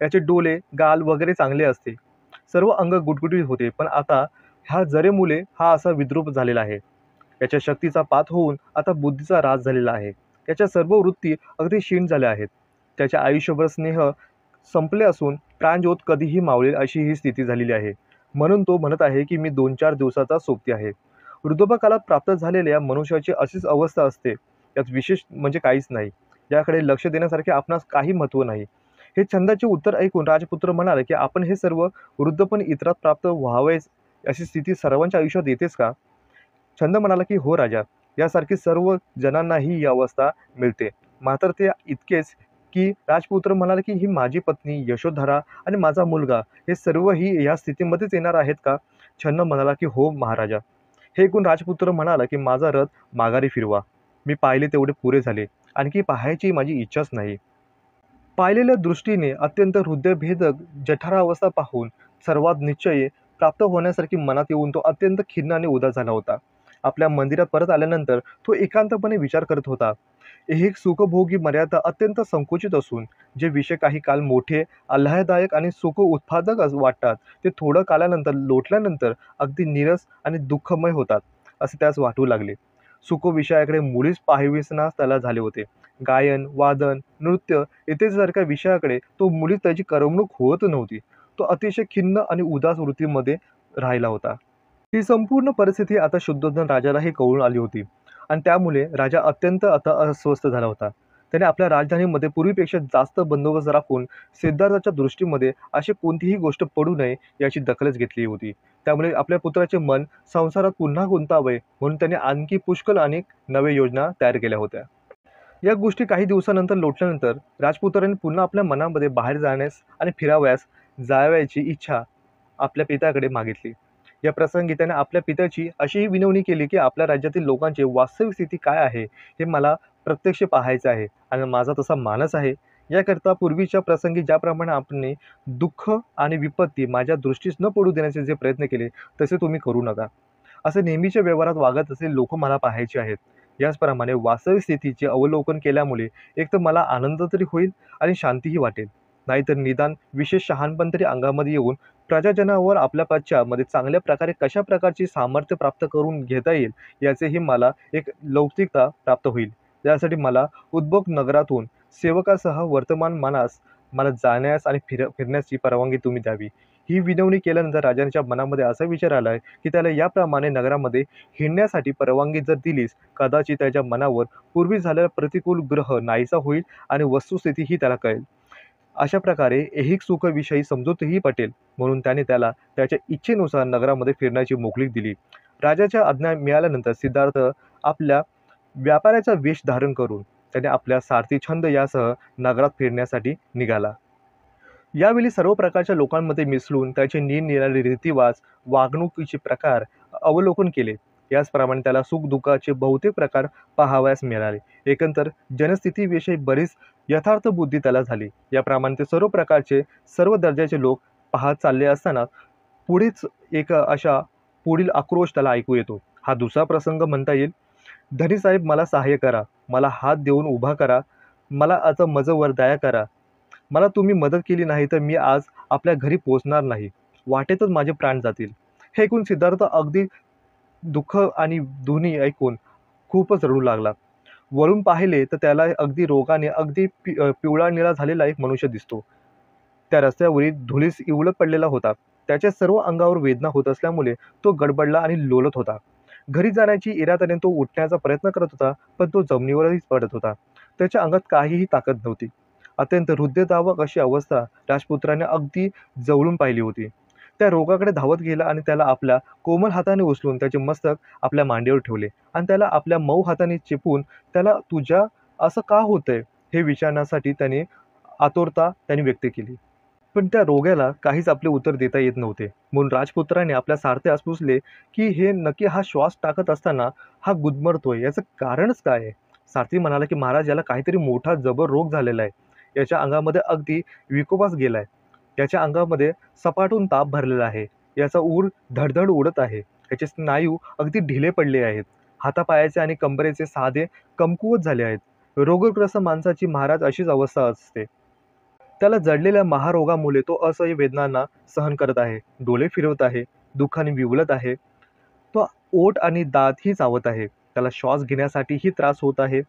याचे डोळे, गाल वगैरे चांगले असते. सर्व अंग गुटगुटीत होते, पण आता ह्या जरेमुळे हा असा विद्रूप झालेला आहे. याच्या शक्तीचा पात होऊन आता बुद्धीचा ऱ्हास झालेला आहे. त्याच्या सर्व वृत्ती अगदी क्षीण झाल्या आहेत. त्याच्या आयुष्यभर स्नेह संपले असून प्राणज्योत कधीही मावळेल अशी ही स्थिती झालेली आहे. म्हणून तो म्हणत आहे की मी 2-4 दिवसाचा सोबती आहे. वृद्धापकाळात प्राप्त झालेल्या मनुष्याची अशीच अवस्था असते. यात विशेष म्हणजे काहीच नाही. याकडे लक्ष देण्यासारखे आपणास काही महत्त्व नाही. हे छंदाचे उत्तर ऐकून राजपुत्र म्हणाले की आपण हे सर्व वृद्धपण इतरात प्राप्त व्हावेच अशी स्थिती सर्वांच्या आयुष्यात येतेच का? छंद म्हणाला की हो राजा, यासारखी सर्व जणांनाही ही अवस्था मिळते. मात्र ते इतकेच की राजपुत्र म्हणाले की ही माझी पत्नी यशोधरा आणि माझा मुलगा हे सर्वही या स्थितीमध्येच येणार आहेत का? छन्न म्हणाला की हो महाराजा. हे ऐकून राजपुत्र म्हणाला की माझा रथ माघारी फिरवा. मी पाहिले तेवढे पुरे झाले. आणखी पाहायची माझी इच्छाच नाही. पाहिलेल्या दृष्टीने अत्यंत हृदयभेदक जठरावस्था पाहून सर्वात निश्चय प्राप्त होण्यासारखी मनात येऊन तो अत्यंत खिन्न आणि उदास झाला होता. आपल्या मंदिरात परत आल्यानंतर तो एकांतपणे विचार करत होता ऐहिक सुखभोगी मर्यादा अत्यंत संकुचित असून जे विषय काही काळ मोठे, आल्हाददायक आणि सुख उत्पादक वाटतात, ते थोडं कालानंतर लोटल्यानंतर अगदी नीरस आणि दुःखमय होतात, असे त्यास वाटू लागले. सुख विषयाकडे मुळीच पाहावेसनास त्याला झाले होते. गायन, वादन, नृत्य इत्यादीसारख्या विषयाकडे तो मुळीच त्याची करमणूक होत नव्हती. तो अतिशय खिन्न आणि उदास वृत्तीमध्ये राहिला होता. ही संपूर्ण परिस्थिती आता शुद्धोधन राजालाही कळून आली होती आणि त्यामुळे राजा अत्यंत आता अस्वस्थ झाला होता. त्याने आपल्या राजधानीमध्ये पूर्वीपेक्षा जास्त बंदोबस्त राखून सिद्धार्थाच्या दृष्टीमध्ये अशी कोणतीही गोष्ट पडू नये याची दखलच घेतली होती. त्यामुळे आपल्या पुत्राचे मन संसारात पुन्हा गुंतावे म्हणून त्याने आणखी पुष्कळ अनेक नव्या योजना तयार केल्या होत्या. या गोष्टी काही दिवसानंतर लोटल्यानंतर राजपुत्राने पुन्हा आपल्या मनामध्ये बाहेर जाण्यास आणि फिरावयास जावयाची इच्छा आपल्या पित्याकडे मागितली. या प्रसंगी त्याने आपल्या पित्याची अशीही विनवणी केली की आपल्या राज्यातील लोकांची वास्तविक स्थिती काय आहे हे मला प्रत्यक्ष पाहायचे आहे आणि माझा तसा मानस आहे. याकरता पूर्वीच्या प्रसंगी ज्याप्रमाणे आपण दुःख आणि विपत्ती माझ्या दृष्टीस न पडू देण्याचे जे प्रयत्न केले तसे तुम्ही करू नका. असे नेहमीच्या व्यवहारात वागत असलेले लोक मला पाहायचे आहेत. याचप्रमाणे वास्तविक स्थितीचे अवलोकन केल्यामुळे एक तर मला आनंद तरी होईल आणि शांतीही वाटेल, नाहीतर निदान विशेष शहाणपण तरी अंगामध्ये येऊन प्रजाजनावर आपल्या पश्चामध्ये चांगल्या प्रकारे कशा प्रकारची सामर्थ्य प्राप्त करून घेता येईल याचेही मला एक लौकिकता प्राप्त होईल. यासाठी मला उद्भोग नगरातून सेवकासह वर्तमान मानास मला जाण्यास आणि फिरण्याची परवानगी तुम्ही द्यावी. ही विनवणी केल्यानंतर राजांच्या मनामध्ये असा विचार आलाय की त्याला याप्रमाणे नगरामध्ये हिंडण्यासाठी परवानगी जर दिलीस कदाचित त्याच्या मनावर पूर्वी झालेला प्रतिकूल ग्रह नाहीसा होईल आणि वस्तुस्थिती ही त्याला कळेल. अशा प्रकारे ऐहिक सुखाविषयी समजूतही पटेल म्हणून त्याने त्याला त्याच्या इच्छेनुसार नगरामध्ये फिरण्याची मोकळीक दिली. राजाच्या आज्ञा मिळाल्यानंतर सिद्धार्थ आपल्या व्यापाऱ्याचा वेश धारण करून त्याने आपल्या सारथी छंद यासह नगरात फिरण्यासाठी निघाला. यावेळी सर्व प्रकारच्या लोकांमध्ये मिसळून त्याचे निरनिराळे रीतिवाज, वागणुकीचे प्रकार अवलोकन केले. याचप्रमाणे त्याला सुखदुःखाचे बहुतेक प्रकार पाहावयास मिळाले. एकंदर जनस्थितीविषयी बरीच यथार्थ बुद्धी त्याला झाली. याप्रमाणे ते सर्व प्रकारचे सर्व दर्जाचे लोक पाहत चालले असताना पुढेच एक अशा पुढील आक्रोश त्याला ऐकू येतो. हा दुसरा प्रसंग म्हणता येईल. धनीसाहेब मला सहाय्य करा, मला हात देऊन उभा करा, मला आता मजवर दया करा. मला तुम्ही मदत केली नाही तर मी आज आपल्या घरी पोहोचणार नाही. वाटेतच माझे प्राण जातील. हे ऐकून सिद्धार्थ अगदी दुःख आणि धुनी ऐकून खूपच रडू लागला. वळून पाहिले तर त्याला अगदी रोगाने अगदी पिवळा निळा झालेला एक मनुष्य दिसतो. त्या रस्त्यावरील धुळीस इवळत पडलेला होता. त्याच्या सर्व अंगावर वेदना होत असल्यामुळे तो गडबडला आणि लोळत होता. घरी जाण्याची इराद्याने तो उठण्याचा प्रयत्न करत होता, पण तो जमिनीवरच पडत होता. त्याच्या अंगात काहीही ताकद नव्हती. अत्यंत हृदयद्रावक अशी अवस्था राजपुत्राने अगदी जवळून पाहिली होती. त्या रोगाकडे धावत गेला आणि त्याला आपल्या कोमल हाताने उचलून त्याचे मस्तक आपल्या मांडीवर ठेवले आणि त्याला आपल्या मऊ हाताने चेपून त्याला तुझ्या असं का होतंय हे विचारण्यासाठी त्याने आतुरता त्याने व्यक्त केली. पण त्या रोग्याला काहीच आपले उत्तर देता येत नव्हते. म्हणून राजपुत्राने आपल्या सारथ्यास पुसले की हे नक्की हा श्वास टाकत असताना हा गुदमरतोय याचं कारणच काय आहे. सारथी म्हणाला की महाराज, याला काहीतरी मोठा जबर रोग झालेला आहे. याच्या अंगामध्ये अगदी विकोपास गेलाय. याच्या अंगामध्ये सपाटून ताप भरलेला आहे. याचा ऊर धडधड उडत आहे. याचे स्नायू अगदी ढिले पडले आहेत. हातापायाचे आणि कंबरेचे साधे कमकुवत झाले आहेत. रोगग्रस्त माणसाची महाराज अशीच अवस्था असते. त्याला जडलेल्या महारोगामुळे तो असह्य वेदनांना सहन करत आहे. डोळे फिरवत आहे. दुःखाने विवलत आहे. तो ओठ आणि दातही चावत आहे. त्याला श्वास घेण्यासाठीही त्रास होत आहे.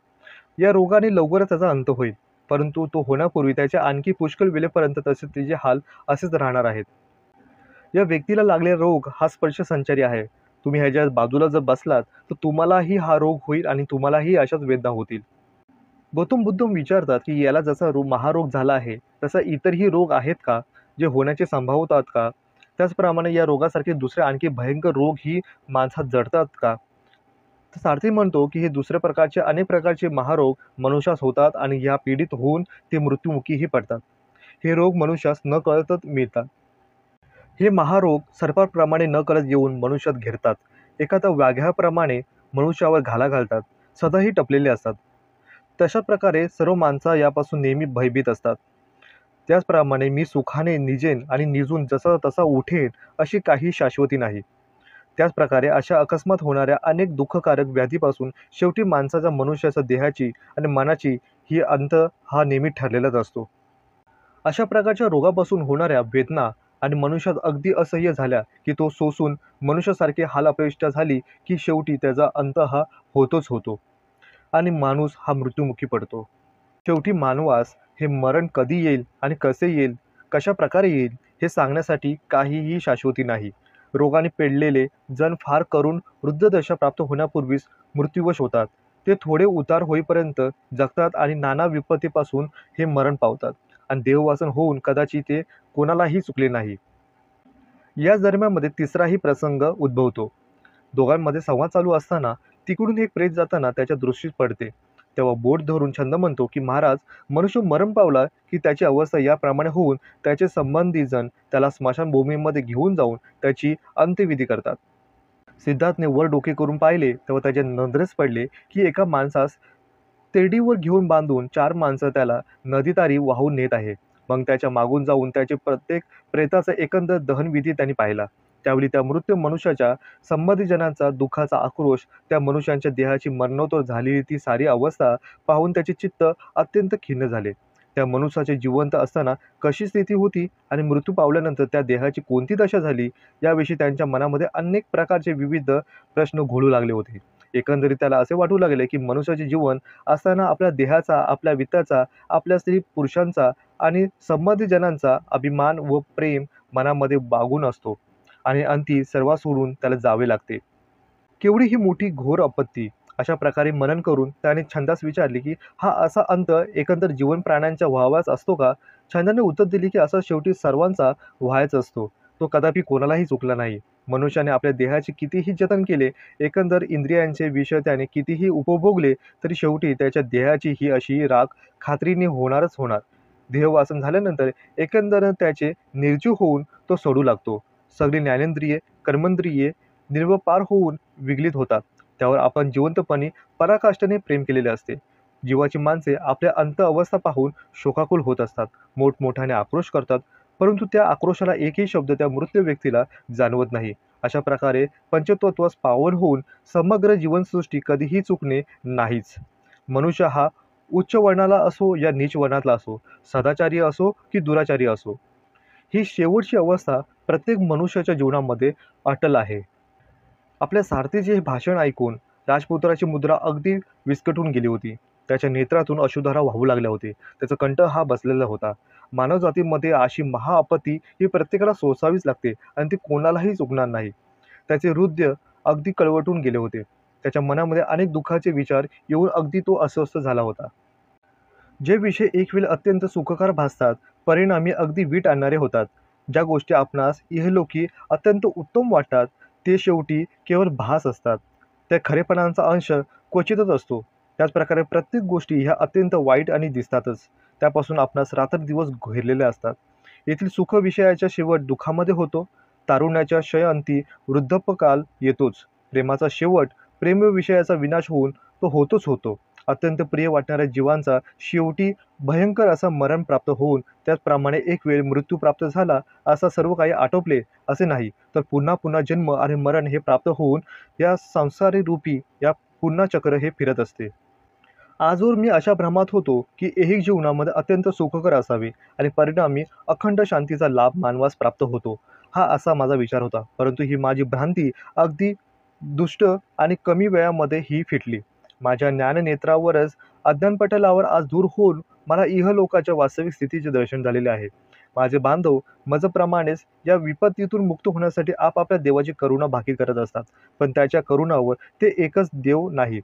या रोगाने लवकरच त्याचा अंत होईल, परंतु तो होण्यापूर्वी त्याच्या आणखी पुष्कळ वेळेपर्यंत तसे तिचे हाल असेच राहणार आहेत. या व्यक्तीला लागलेला रोग हा स्पर्श संचारी आहे. तुम्ही ह्याच्या बाजूला जर बसलात तर तुम्हालाही हा रोग होईल आणि तुम्हालाही अशाच वेदना होतील. गौतम बुद्ध विचारतात की याला जसा महारोग झाला आहे तसा इतरही रोग आहेत का, जे होण्याचे संभावतात का? त्याचप्रमाणे या रोगासारखे दुसरे आणखी भयंकर रोग ही माणसात जडतात का? तर सारथी म्हणतो की हे दुसऱ्या प्रकारचे अनेक प्रकारचे महारोग मनुष्यास होतात आणि या पीडित होऊन ते मृत्युमुखीही पडतात. हे रोग मनुष्यास न कळतच मिळतात. हे महारोग सर्पाप्रमाणे न कळत येऊन मनुष्यात घेरतात. एखाद्या व्याघ्याप्रमाणे मनुष्यावर घाला घालतात. सदाही टपलेले असतात. तशा प्रकारे सर्व माणसं यापासून नेहमी भयभीत असतात. त्याचप्रमाणे मी सुखाने निजेन आणि निजून जसा तसा उठेन अशी काही शाश्वती नाही. त्याचप्रकारे अशा अकस्मात होणाऱ्या अनेक दुःखकारक व्याधीपासून शेवटी माणसाच्या मनुष्याच्या देहाची आणि मनाची ही अंत हा नेहमी ठरलेलाच असतो. अशा प्रकारच्या रोगापासून होणाऱ्या वेदना आणि मनुष्यात अगदी असह्य झाल्या की तो सोसून मनुष्यासारखी हालापेष्टा झाली की शेवटी त्याचा अंत हा होतोच होतो आणि माणूस हा मृत्युमुखी पडतो. शेवटी मानवास हे मरण कधी येईल आणि कसे येईल, कशा प्रकारे येईल हे सांगण्यासाठी काहीही शाश्वती नाही. रोगाने पेडलेले जण फार करून वृद्धदशा प्राप्त होण्यापूर्वीच मृत्यूवश होतात. ते थोडे उतार होईपर्यंत जगतात आणि नाना विपत्तीपासून हे मरण पावतात आणि देववासन होऊन कदाचित ते कोणालाही चुकले नाही. याच दरम्यानमध्ये तिसराही प्रसंग उद्भवतो. दोघांमध्ये संवाद चालू असताना तिकडून एक प्रेत जाताना त्याच्या दृष्टीस पडते. तेव्हा बोट धरून छंद म्हणतो की महाराज, मनुष्य मरण पावला की त्याची अवस्था याप्रमाणे होऊन त्याचे संबंधी जण त्याला स्मशानभूमीमध्ये घेऊन जाऊन त्याची अंत्यविधी करतात. सिद्धार्थने वर डोके करून पाहिले तेव्हा त्याच्या नजरेस पडले की एका माणसास तेरडीवर घेऊन बांधून 4 माणसं त्याला नदीतारी वाहून नेत आहे. मग त्याच्या मागून जाऊन त्याचे प्रत्येक प्रेताचा एकंदर दहनविधी त्यांनी पाहिला. त्यावेळी त्या मृत मनुष्याच्या संबंधीजनांचा दुःखाचा आक्रोश, त्या मनुष्यांच्या देहाची मरणोत्तर झालेली ती सारी अवस्था पाहून त्याचे चित्त अत्यंत खिन्न झाले. त्या मनुष्याचे जिवंत असताना कशी स्थिती होती आणि मृत्यू पावल्यानंतर त्या देहाची कोणती दशा झाली, याविषयी त्यांच्या मनामध्ये अनेक प्रकारचे विविध प्रश्न घोळू लागले होते. एकंदरीत त्याला असे वाटू लागले की मनुष्याचे जीवन असताना आपल्या देहाचा, आपल्या वित्ताचा, आपल्या स्त्री पुरुषांचा आणि संबंधीजनांचा अभिमान व प्रेम मनामध्ये बागून असतो आणि अंती सर्व सोडून त्याला जावे लागते. केवढी ही मोठी घोर आपत्ती! अशा प्रकारे मनन करून त्याने छंदास विचारले की हा असा अंत एकंदर जीवन प्राण्यांच्या व्हावाच असतो का? छंदाने उत्तर दिले की असा शेवटी सर्वांचा व्हायच असतो. तो कदापि कोणालाही चुकला नाही. मनुष्याने आपल्या देहाचे कितीही जतन केले, एकंदर इंद्रियांचे विषय त्याने कितीही उपभोगले, तरी शेवटी त्याच्या देहाची ही अशी राख खात्रीने होणारच होणार. देहवासन झाल्यानंतर एकंदर त्याचे निर्जीव होऊन तो सोडू लागतो. सगळी ज्ञानेंद्रिये, कर्मेंद्रिये निर्विकार होऊन विगलित होतात. त्यावर आपण जिवंतपणी पराकाष्ठेने प्रेम केलेले असते. जीवाची माणसे आपल्या अंत अवस्था पाहून शोकाकुल होत असतात, मोठमोठ्याने आक्रोश करतात, परंतु त्या आक्रोशाला एकही शब्द त्या मृत व्यक्तीला जाणवत नाही. अशा प्रकारे पंचतत्वास पावन होऊन समग्र जीवनसृष्टी कधीही चुकणे नाहीच. मनुष्य हा उच्च वर्णाला असो या नीच वर्णातला असो, सदाचारी असो की दुराचारी असो, ही शेवटची अवस्था प्रत्येक मनुष्याच्या जीवनामध्ये अटल आहे. आपल्या सारथीचे हे भाषण ऐकून राजपुत्राची मुद्रा अगदी विस्कटून गेली होती. त्याच्या नेत्रातून अश्रुधारा वाहू लागल्या होते. त्याचा कंठ हा बसलेला होता. मानवजातीमध्ये अशी महाआपत्ती ही प्रत्येकाला सोसावीच लागते आणि ती कोणालाही चुकणार नाही. त्याचे हृदय अगदी कळवटून गेले होते. त्याच्या मनामध्ये अनेक दुःखाचे विचार येऊन अगदी तो अस्वस्थ झाला होता. जे विषय एक वेळ अत्यंत सुखकर भासतात, परिणामी अगदी वीट आणणारे होतात. ज्या गोष्टी आपणास इहलोकी अत्यंत उत्तम वाटतात, ते शेवटी केवळ भास असतात. त्या खरेपणाचा अंश क्वचितच असतो. त्याचप्रकारे प्रत्येक गोष्टी ह्या अत्यंत वाईट आणि दिसतातच. त्यापासून आपणास रात्रदिवस घेरलेल्या असतात. येथील सुख विषयाच्या शेवट दुःखामध्ये होतो. तारुण्याच्या क्षयअंती वृद्धपकाल येतोच. प्रेमाचा शेवट प्रेम विषयाचा विनाश होऊन तो होतोच होतो. अत्यंत प्रिय वाटणाऱ्या जीवांचा शेवटी भयंकर असा मरण प्राप्त होऊन त्याचप्रमाणे एक वेळ मृत्यू प्राप्त झाला असा सर्व काही आटोपले असे नाही, तर पुन्हा पुन्हा जन्म आणि मरण हे प्राप्त होऊन या संसारी रूपी या पुन्हा चक्र हे फिरत असते. आजवर मी अशा भ्रमात होतो की ऐहिक जीवनामध्ये अत्यंत सुखकर असावे आणि परिणामी अखंड शांतीचा लाभ मानवास प्राप्त होतो, हा असा माझा विचार होता. परंतु ही माझी भ्रांती अगदी दुष्ट आणि कमी वेळामध्ये ही फिटली. माझ्या ज्ञाननेत्रावरच अज्ञानपटलावर आज दूर होऊन मला इहलोकाच्या वास्तविक स्थितीचे दर्शन झालेले आहे. माझे बांधव माझ्याप्रमाणेच या विपत्तीतून मुक्त होण्यासाठी आपापल्या देवाची करुणा भाकीत करत असतात, पण त्याच्या करुणावर ते एकच देव नाही.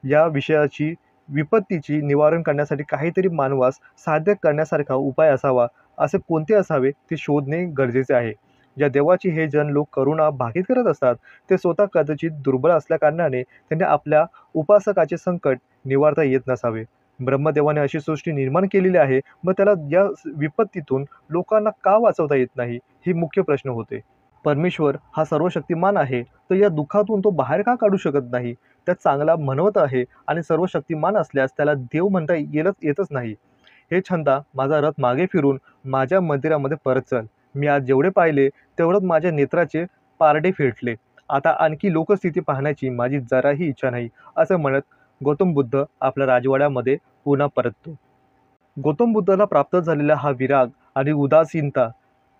या विषयाची विपत्तीची निवारण करण्यासाठी काहीतरी मानवास साध्य करण्यासारखा उपाय असावा. असे कोणते असावे ते शोधणे गरजेचे आहे. ज्या देवाची हे जन लोक करुणा भाकीत करत असतात, ते स्वतः कदाचित दुर्बळ असल्याकारणाने त्यांनी आपल्या उपासकाचे संकट निवारता येत नसावे. ब्रह्मदेवाने अशी सृष्टी निर्माण केलेली आहे, मग त्याला या विपत्तीतून लोकांना का वाचवता येत नाही, हे मुख्य प्रश्न होते. परमेश्वर हा सर्वशक्तिमान आहे, तर या दुःखातून तो बाहेर का काढू शकत नाही? त्यात चांगला म्हणवत आहे आणि सर्वशक्तिमान असल्यास त्याला देव म्हणता येतच नाही. हे छंदा, माझा रथ मागे फिरून माझ्या मंदिरामध्ये परत चल. मी आज जेवढे पाहिले तेवढंच माझ्या नेत्राचे पारडे फेटले आता आणखी लोकस्थिती पाहण्याची माझी जराही इच्छा नाही, असं म्हणत गौतम बुद्ध आपल्या राजवाड्यामध्ये पुन्हा परततो. गौतम बुद्धाला प्राप्त झालेला हा विराग आणि उदासीनता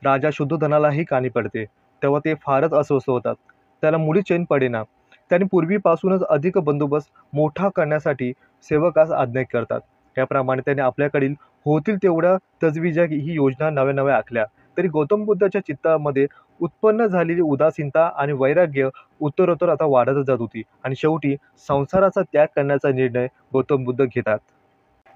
राजा शुद्धोधनालाही कानी पडते. तेव्हा ते फारच अस्वस्थ होतात. त्याला मुळी चैन पडेना. त्याने पूर्वीपासूनच अधिक बंदोबस्त मोठा करण्यासाठी सेवकास आज्ञा करतात. त्याप्रमाणे त्याने आपल्याकडील होतील तेवढ्या तजवीजा ही योजना नव्या नव्या आखल्या. तरी गौतम बुद्धाच्या चित्तामध्ये उत्पन्न झालेली उदासीनता आणि वैराग्य उत्तरोत्तर आता वाढतच जात होती आणि शेवटी संसाराचा त्याग करण्याचा निर्णय गौतम बुद्ध घेतात.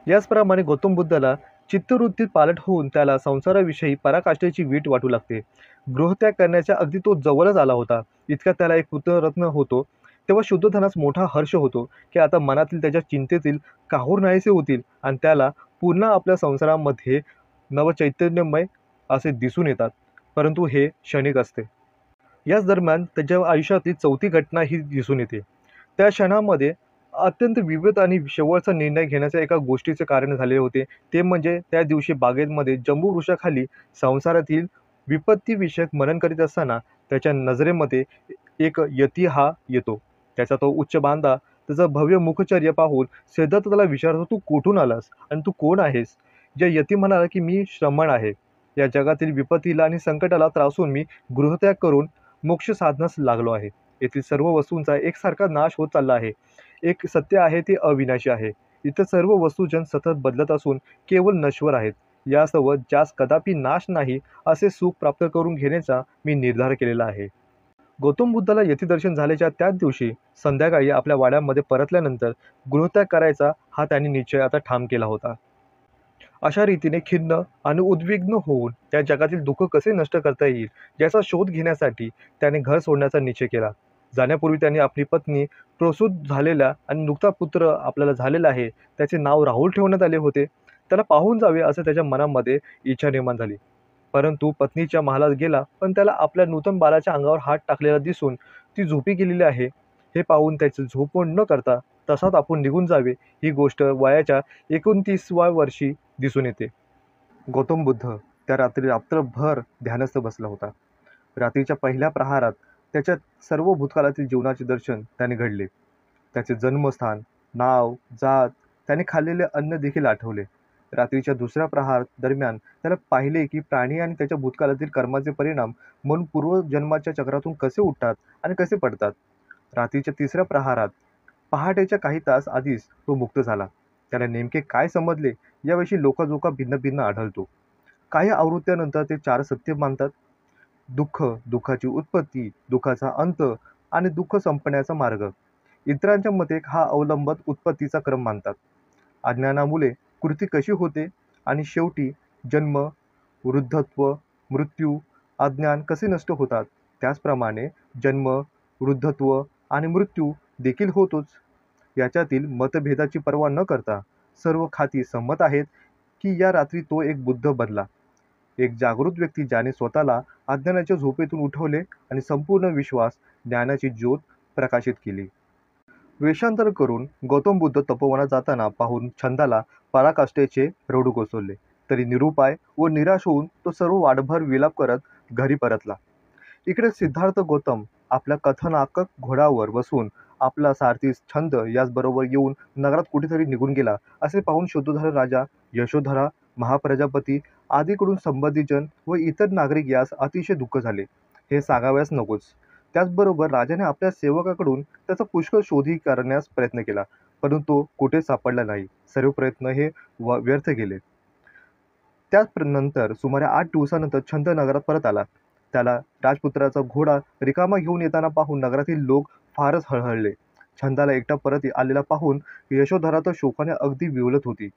याचप्रमाणे गौतम बुद्धाला चित्तवृत्तीत पालट होऊन त्याला संसाराविषयी पराकाष्ठेची वीट वाटू लागते. गृहत्याग करण्याच्या अगदी तो जवळच आला होता. इतक्यात त्याला एक पुत्ररत्न होतो. तेव्हा शुद्धोधनास मोठा हर्ष होतो की आता मनातील त्याच्या चिंतेतील काहूर नाहीसे होतील आणि त्याला पुन्हा आपल्या संसारामध्ये नवचैतन्यमय असे दिसून येतात. परंतु हे क्षणिक असते. याच दरम्यान त्याच्या आयुष्यातली चौथी घटना ही दिसून येते. त्या क्षणामध्ये अत्यंत विविध आणि शेवटचा निर्णय घेण्याच्या एका गोष्टीचे कारण झालेले होते. ते म्हणजे त्या दिवशी बागेमध्ये जंबू वृक्षाखाली संसारातील विपत्तीविषयक मनन करीत असताना त्याच्या नजरेमध्ये एक यती हा येतो. त्याचा तो उच्च बांधा, त्याचं भव्य मुखचर्य पाहून सिद्धार्थ त्याला विचारतो, तू कुठून आलास आणि तू कोण आहेस? ज्या यती म्हणाला की मी श्रमण आहे. या जगातील विपत्तीला आणि संकटाला त्रासून मी गृहत्याग करून मोक्ष साधण्यास लागलो आहे. येथील सर्व वस्तूंचा एकसारखा नाश होत चालला आहे. एक सत्य आहे ते अविनाशी आहे. इतर सर्व वस्तूजन सतत बदलत असून केवळ नश्वर आहेत. यासह ज्यास कदापि नाश नाही असे सुख प्राप्त करून घेण्याचा मी निर्धार केलेला आहे. गौतम बुद्धाला यतिदर्शन झाल्याच्या त्याच दिवशी संध्याकाळी आपल्या वाड्यामध्ये परतल्यानंतर गृहत्याग करायचा हा त्याने निश्चय आता ठाम केला होता. अशा रीतीने खिन्न आणि उद्विग्न होऊन त्या जगातील दुःख कसे नष्ट करता येईल याचा शोध घेण्यासाठी त्याने घर सोडण्याचा निश्चय केला. जाण्यापूर्वी त्याने आपली पत्नी, प्रसूत झालेला आणि नुकता पुत्र आपल्याला झालेला आहे त्याचे नाव राहुल ठेवण्यात आले होते. त्याला पाहून जावे असं त्याच्या मनामध्ये इच्छा निर्माण झाली. परंतु पत्नीच्या महालात गेला, पण त्याला आपल्या नूतन बाळाच्या अंगावर हात टाकलेला दिसून ती झोपी गेलेली आहे. हे पाहून त्याचे झोपण न करता तसाच आपण निघून जावे ही गोष्ट वयाच्या 29व्या वर्षी दिसून येते. गौतम बुद्ध त्या रात्री रात्रभर ध्यानस्थ बसला होता. रात्रीच्या पहिल्या प्रहारात त्याच्या सर्व भूतकाळातील जीवनाचे दर्शन त्याने घडले. त्याचे जन्मस्थान, नाव, जात, त्याने खाल्लेले अन्न देखील आठवले. रात्रीच्या दुसऱ्या प्रहार दरम्यान त्याला पाहिले की प्राणी आणि त्याच्या भूतकाळातील कर्माचे परिणाम म्हणून पूर्वजन्माच्या चक्रातून कसे उठतात आणि कसे पडतात. रात्रीच्या तिसऱ्या प्रहारात पहाटेच्या काही तास आधीच तो मुक्त झाला. त्याला नेमके काय समजले याविषयी लोकाजोका भिन्न भिन्न आढळतो. काही आवृत्त्यानंतर ते चार सत्य मानतात: दुःख, दुःखाची उत्पत्ती, दुःखाचा अंत आणि दुःख संपण्याचा मार्ग. इतरांच्या मते हा अवलंबत उत्पत्तीचा क्रम मानतात. अज्ञानामुळे कृती कशी होते आणि शेवटी जन्म, वृद्धत्व, मृत्यू, अज्ञान कसे नष्ट होतात, त्याचप्रमाणे जन्म, वृद्धत्व आणि मृत्यू देखील होतोच. याच्यातील मतभेदाची पर्वा न करता सर्व खाती संमत आहेत की या रात्री तो एक बुद्ध बनला, एक जागृत व्यक्ती ज्याने स्वतःला अज्ञानाच्या झोपेतून उठवले आणि संपूर्ण विश्वास ज्ञानाची ज्योत प्रकाशित केली. वेषांतर करून गौतम बुद्ध तपोवनात जाताना पाहून छंदाला पराकाष्ठेचे रडू कोसळले. तरी निरुपाय व निराश होऊन तो सर्व वाटभर विलाप करत घरी परतला. इकडे सिद्धार्थ गौतम आपल्या कथनात्मक घोड्यावर बसून आपला सारथी छंद याचबरोबर येऊन नगरात कुठेतरी निघून गेला असे पाहून शुद्धोधन राजा, यशोधरा, महाप्रजापती आदीकडून संबंधीजन व इतर नागरिक यास अतिशय दुःख झाले. हे सांगाव्यास नकोच. त्याचबरोबर राजाने आपल्या सेवकाकडून त्याचा पुष्कळ शोधही करण्यास प्रयत्न केला, परंतु तो कुठेच सापडला नाही. सर्व प्रयत्न हे व्यर्थ गेले. त्यानंतर सुमारे 8 दिवसानंतर छंद नगरात परत आला. त्याला राजपुत्राचा घोडा रिकामा घेऊन येताना पाहून नगरातील लोक फारच हळहळले. छंदाला एकटा परत आलेला पाहून यशोधरा तर शोकाने अगदी विवलत होती.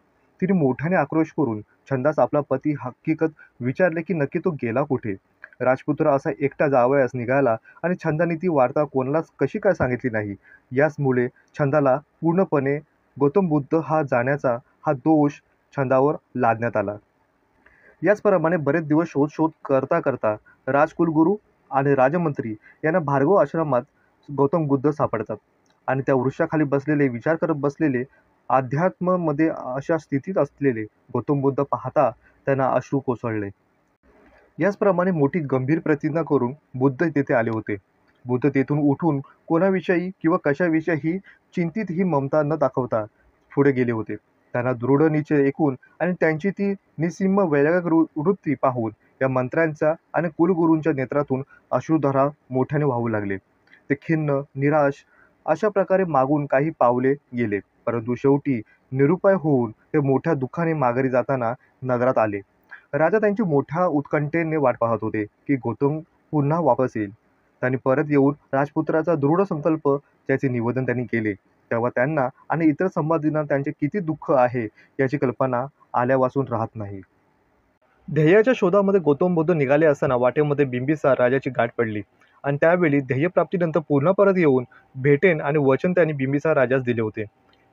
तिने मोठ्याने आक्रोश करून छंदास आपला पती हकीकत विचारले की नक्की तो गेला कुठे. राजपुत्र असा एकटा जावयास निघाला आणि छंदाने ती वार्ता कोणालाच कशी काय सांगितली नाही. याचमुळे छंदाला पूर्णपणे गौतम बुद्ध हा जाण्याचा हा दोष छंदावर लादण्यात आला. याचप्रमाणे बरेच दिवस शोध करता करता राजकुलगुरू आणि राजमंत्री यांना भार्गव आश्रमात गौतम बुद्ध सापडतात आणि त्या वृक्षाखाली बसलेले, विचार करत बसलेले, अध्यात्मामध्ये अशा स्थितीत असलेले गौतम बुद्ध पाहता त्यांना अश्रू कोसळले. याचप्रमाणे मोठी गंभीर प्रतिज्ञा करून बुद्ध तेथे आले होते. बुद्ध तेथून उठून कोणाविषयी किंवा कशाविषयीही चिंतित ही ममता न दाखवता पुढे गेले होते. त्यांना दृढ निश्चय ऐकून आणि त्यांची ती निस्सीम वैराग्य वृत्ती पाहून या मंत्र्यांच्या आणि कुलगुरूंच्या नेत्रातून अश्रुधारा मोठ्याने वाहू लागले. ते खिन्न, निराश अशा प्रकारे मागून काही पावले गेले, परंतु शेवटी निरुपाय होऊन ते मोठ्या दुःखाने माघारी जाताना नगरात आले. राजा त्यांची मोठ्या उत्कंठेने वाट पाहत होते की गौतम पुन्हा वापस येईल. त्यांनी परत येऊन राजपुत्राचा दृढ संकल्प त्याचे निवेदन त्यांनी केले. तेव्हा त्यांना आणि इतर संबंधींना त्यांचे किती दुःख आहे याची कल्पना आल्यावाचून राहत नाही. ध्येयाच्या शोधामध्ये गौतम बुद्ध निघाले असताना वाटेमध्ये बिंबिसार राजाची गाठ पडली आणि त्यावेळी ध्येयप्राप्तीनंतर पुन्हा परत येऊन भेटेन आणि वचन त्यांनी बिंबिसार राजास दिले होते.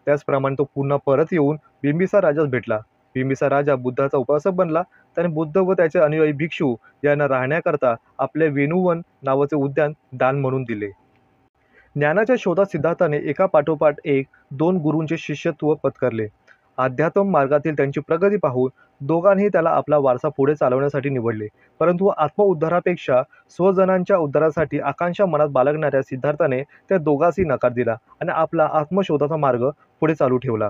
त्याचप्रमाणे तो पुन्हा परत येऊन बिंबिसार राजास भेटला. बिंबिसार राजा बुद्धाचा उपासक बनला. त्याने बुद्ध व त्याचे अनुयायी भिक्षू यांना राहण्याकरता आपले वेणुवन नावाचे उद्यान दान म्हणून दिले. ज्ञानाच्या शोधात सिद्धार्थाने एका पाठोपाठ एक 2 गुरूंचे शिष्यत्व पत्करले. अध्यात्म मार्गातील त्यांची प्रगती पाहून दोघांनी त्याला आपला वारसा पुढे चालवण्यासाठी निवडले. परंतु आत्मउद्धारापेक्षा स्वजनांच्या उद्धारासाठी आकांक्षा मनात बाळगणाऱ्या सिद्धार्थाने त्या दोघांशी नकार दिला आणि आपला आत्मशोधाचा मार्ग पुढे चालू ठेवला.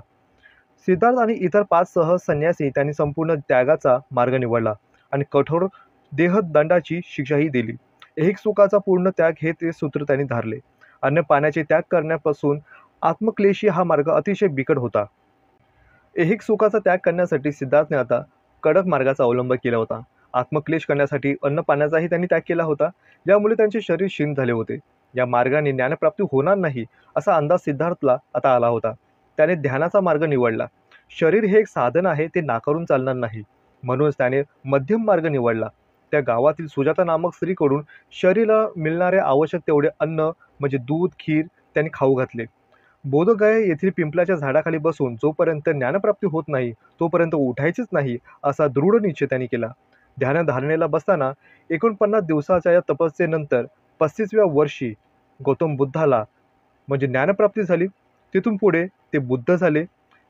सिद्धार्थ आणि इतर 5 संन्यासी त्यांनी संपूर्ण त्यागाचा मार्ग निवडला आणि कठोर देहदंडाची शिक्षाही दिली. ऐहिक सुखाचा पूर्ण त्याग हे ते सूत्र त्यांनी धारले. अन्न पाण्याचे त्याग करण्यापासून आत्मक्लेशी हा मार्ग अतिशय बिकट होता. ऐहिक सुखाचा त्याग करण्यासाठी सिद्धार्थने आता कडक मार्गाचा अवलंब केला होता. आत्मक्लेश करण्यासाठी अन्न पाण्याचाही त्यांनी त्याग केला होता, ज्यामुळे त्यांचे शरीर क्षीण झाले होते. या मार्गाने ज्ञानप्राप्ती होणार नाही असा अंदाज सिद्धार्थला आता आला होता. त्याने ध्यानाचा मार्ग निवडला. शरीर हे एक साधन आहे, ते नाकारून चालणार नाही. म्हणूनच त्याने मध्यम मार्ग निवडला. त्या गावातील सुजाता नामक स्त्रीकडून शरीराला मिळणारे आवश्यक तेवढे अन्न म्हणजे दूध, खीर त्यांनी खाऊ घातले. बोधगया येथील पिंपलाच्या झाडाखाली बसून जोपर्यंत ज्ञानप्राप्ती होत नाही तोपर्यंत उठायचेच नाही असा दृढ निश्चय त्यांनी केला. ध्यानधारणेला बसताना 49 दिवसाच्या या तपस्येनंतर 35व्या वर्षी गौतम बुद्धाला म्हणजे ज्ञानप्राप्ती झाली. तिथून पुढे ते बुद्ध झाले,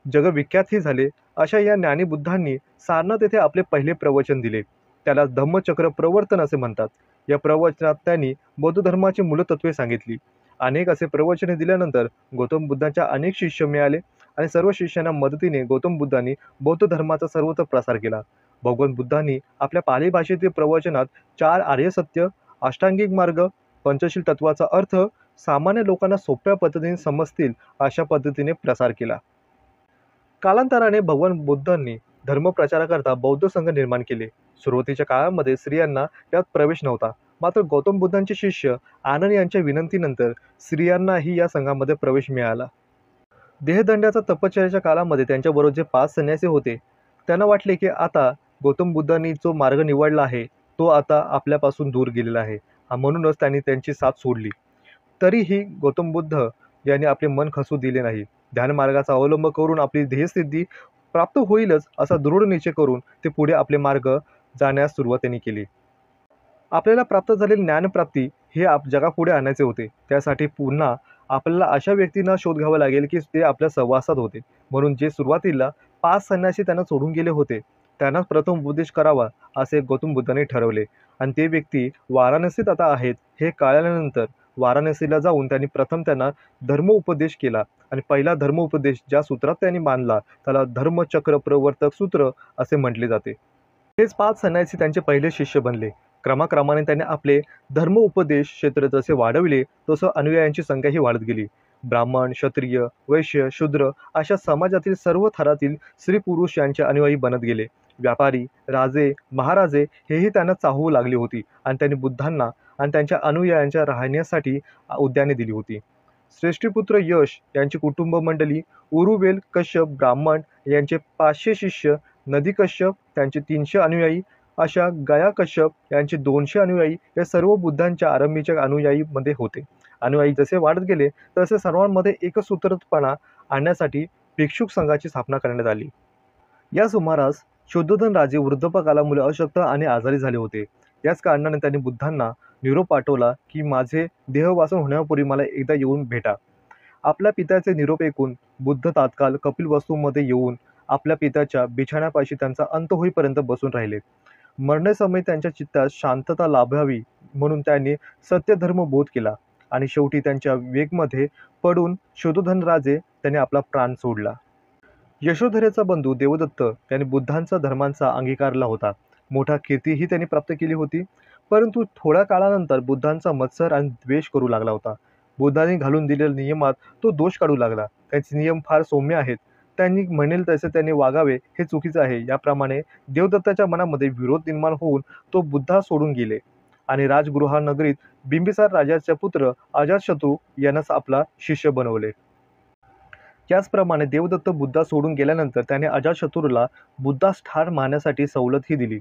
जगविख्यातही झाले. अशा या ज्ञानी बुद्धांनी सारनाथ येथे आपले पहिले प्रवचन दिले. त्याला धम्मचक्र प्रवर्तन असे म्हणतात. या प्रवचनात त्यांनी बौद्ध धर्माची मूलतत्वे सांगितली. अनेक असे प्रवचने दिल्यानंतर गौतम बुद्धांच्या अनेक शिष्य मिळाले आणि सर्व शिष्यांना मदतीने गौतम बुद्धांनी बौद्ध धर्माचा सर्वत्र प्रसार केला. भगवान बुद्धांनी आपल्या पाली भाषेतील प्रवचनात 4 आर्य सत्य, अष्टांगिक मार्ग, पंचशील तत्वाचा अर्थ सामान्य लोकांना सोप्या पद्धतीने समजतील अशा पद्धतीने प्रसार केला. कालांतराने भगवान बुद्धांनी धर्मप्रचाराकरता बौद्ध संघ निर्माण केले. सुरुवातीच्या काळामध्ये स्त्रियांना यात प्रवेश नव्हता. मात्र गौतम बुद्धांचे शिष्य आनंद यांच्या विनंतीनंतर स्त्रियांनाही या संघामध्ये प्रवेश मिळाला. देहदंडाचा तपश्चर्याच्या काळामध्ये त्यांच्याबरोबर जे 5 संन्यासी होते त्यांना वाटले की आता गौतम बुद्धांनी जो मार्ग निवडला आहे तो आता आपल्यापासून दूर गेलेला आहे. म्हणूनच त्यांनी त्यांची साथ सोडली. तरीही गौतम बुद्ध यांनी आपले मन खसू दिले नाही. ध्यानमार्गाचा अवलंब करून आपली ध्येयसिद्धी प्राप्त होईलच असा दृढ निश्चय करून ते पुढे आपले मार्ग जाण्यास सुरुवात त्यांनी केली. आपल्याला प्राप्त झालेली ज्ञानप्राप्ती हे जगापुढे आणायचे होते. त्यासाठी पुन्हा आपल्याला अशा व्यक्तींना शोध घ्यावा लागेल की ते आपल्या सहवासात होते. म्हणून जे सुरुवातीला 5 संन्यासी त्यांना सोडून गेले होते त्यांनाच प्रथम उपदेश करावा असे गौतम बुद्धांनी ठरवले आणि ते व्यक्ती वाराणसीत आता आहेत हे कळल्यानंतर वाराणसीला जाऊन त्यांनी प्रथम त्यांना धर्म उपदेश केला आणि पहिला धर्म उपदेश ज्या सूत्रात त्यांनी मानला त्याला धर्मचक्र प्रवर्तक सूत्र असे म्हटले जाते. हेच 5 संन्यासी त्यांचे पहिले शिष्य बनले. क्रमाक्रमाने त्यांनी आपले धर्म उपदेश क्षेत्र जसे वाढविले तसं अनुयायांची संख्याही वाढत गेली. ब्राह्मण, क्षत्रिय, वैश्य, शूद्र अशा समाजातील सर्व थरातील स्त्री पुरुष यांचे अनुयायी बनत गेले. व्यापारी, राजे, महाराजे हेही त्यांना चाहू लागली होती आणि त्यांनी बुद्धांना आणि त्यांच्या अनुयायांच्या राहण्यासाठी उद्याने दिली होती. श्रेष्ठीपुत्र यश यांची कुटुंब मंडळी, उरुवेल कश्यप ब्राह्मण यांचे 500 शिष्य, नदी कश्यप त्यांचे 300 अनुयायी, अशा गया कश्यप यांचे 200 अनुयायी या सर्व बुद्धांच्या आरंभीच्या अनुयायीमध्ये होते. अनुयायी जसे वाढत गेले तसे सर्वांमध्ये एकसूत्रपणा आणण्यासाठी भिक्षुक संघाची स्थापना करण्यात आली. या सुमारास शुद्धोधन राजे वृद्धापकाळामुळे अशक्त आणि आजारी झाले होते. याच कारणाने त्यांनी बुद्धांना निरोप पाठवला की माझे देहवासन होण्यापूर्वी मला एकदा येऊन भेटा. आपल्या पित्याचे निरोप ऐकून बुद्ध तात्काळ कपिलवस्तूमध्ये येऊन आपल्या पित्याच्या बिछाण्यापाशी त्यांचा अंत होईपर्यंत बसून राहिले. मरण्यासमयी त्यांच्या चित्तात शांतता लाभावी म्हणून त्यांनी सत्यधर्म बोध केला आणि शेवटी त्यांच्या वेगमध्ये पडून शोधोधन राजे त्यांनी आपला प्राण सोडला. यशोधरेचा बंधू देवदत्त त्याने बुद्धांचा धर्मांचा अंगीकारला होता. मोठा कीर्तीही त्यांनी प्राप्त केली होती. परंतु थोड्या काळानंतर बुद्धांचा मत्सर आणि द्वेष करू लागला होता. बुद्धांनी घालून दिलेल्या नियमात तो दोष काढू लागला. त्यांचे नियम फार सौम्य आहेत. त्यांनी म्हणेल तसे त्यांनी वागावे हे चुकीचे आहे. याप्रमाणे देवदत्ताच्या मनामध्ये विरोध निर्माण होऊन तो बुद्धा सोडून गेले आणि राजगृहा नगरीत बिंबिसार राजाचा पुत्र अजातशत्रू यांनाच आपला शिष्य बनवले. त्याचप्रमाणे देवदत्त बुद्धा सोडून गेल्यानंतर त्याने अजातशत्रूला बुद्धास ठार मारण्यासाठी सवलतही दिली.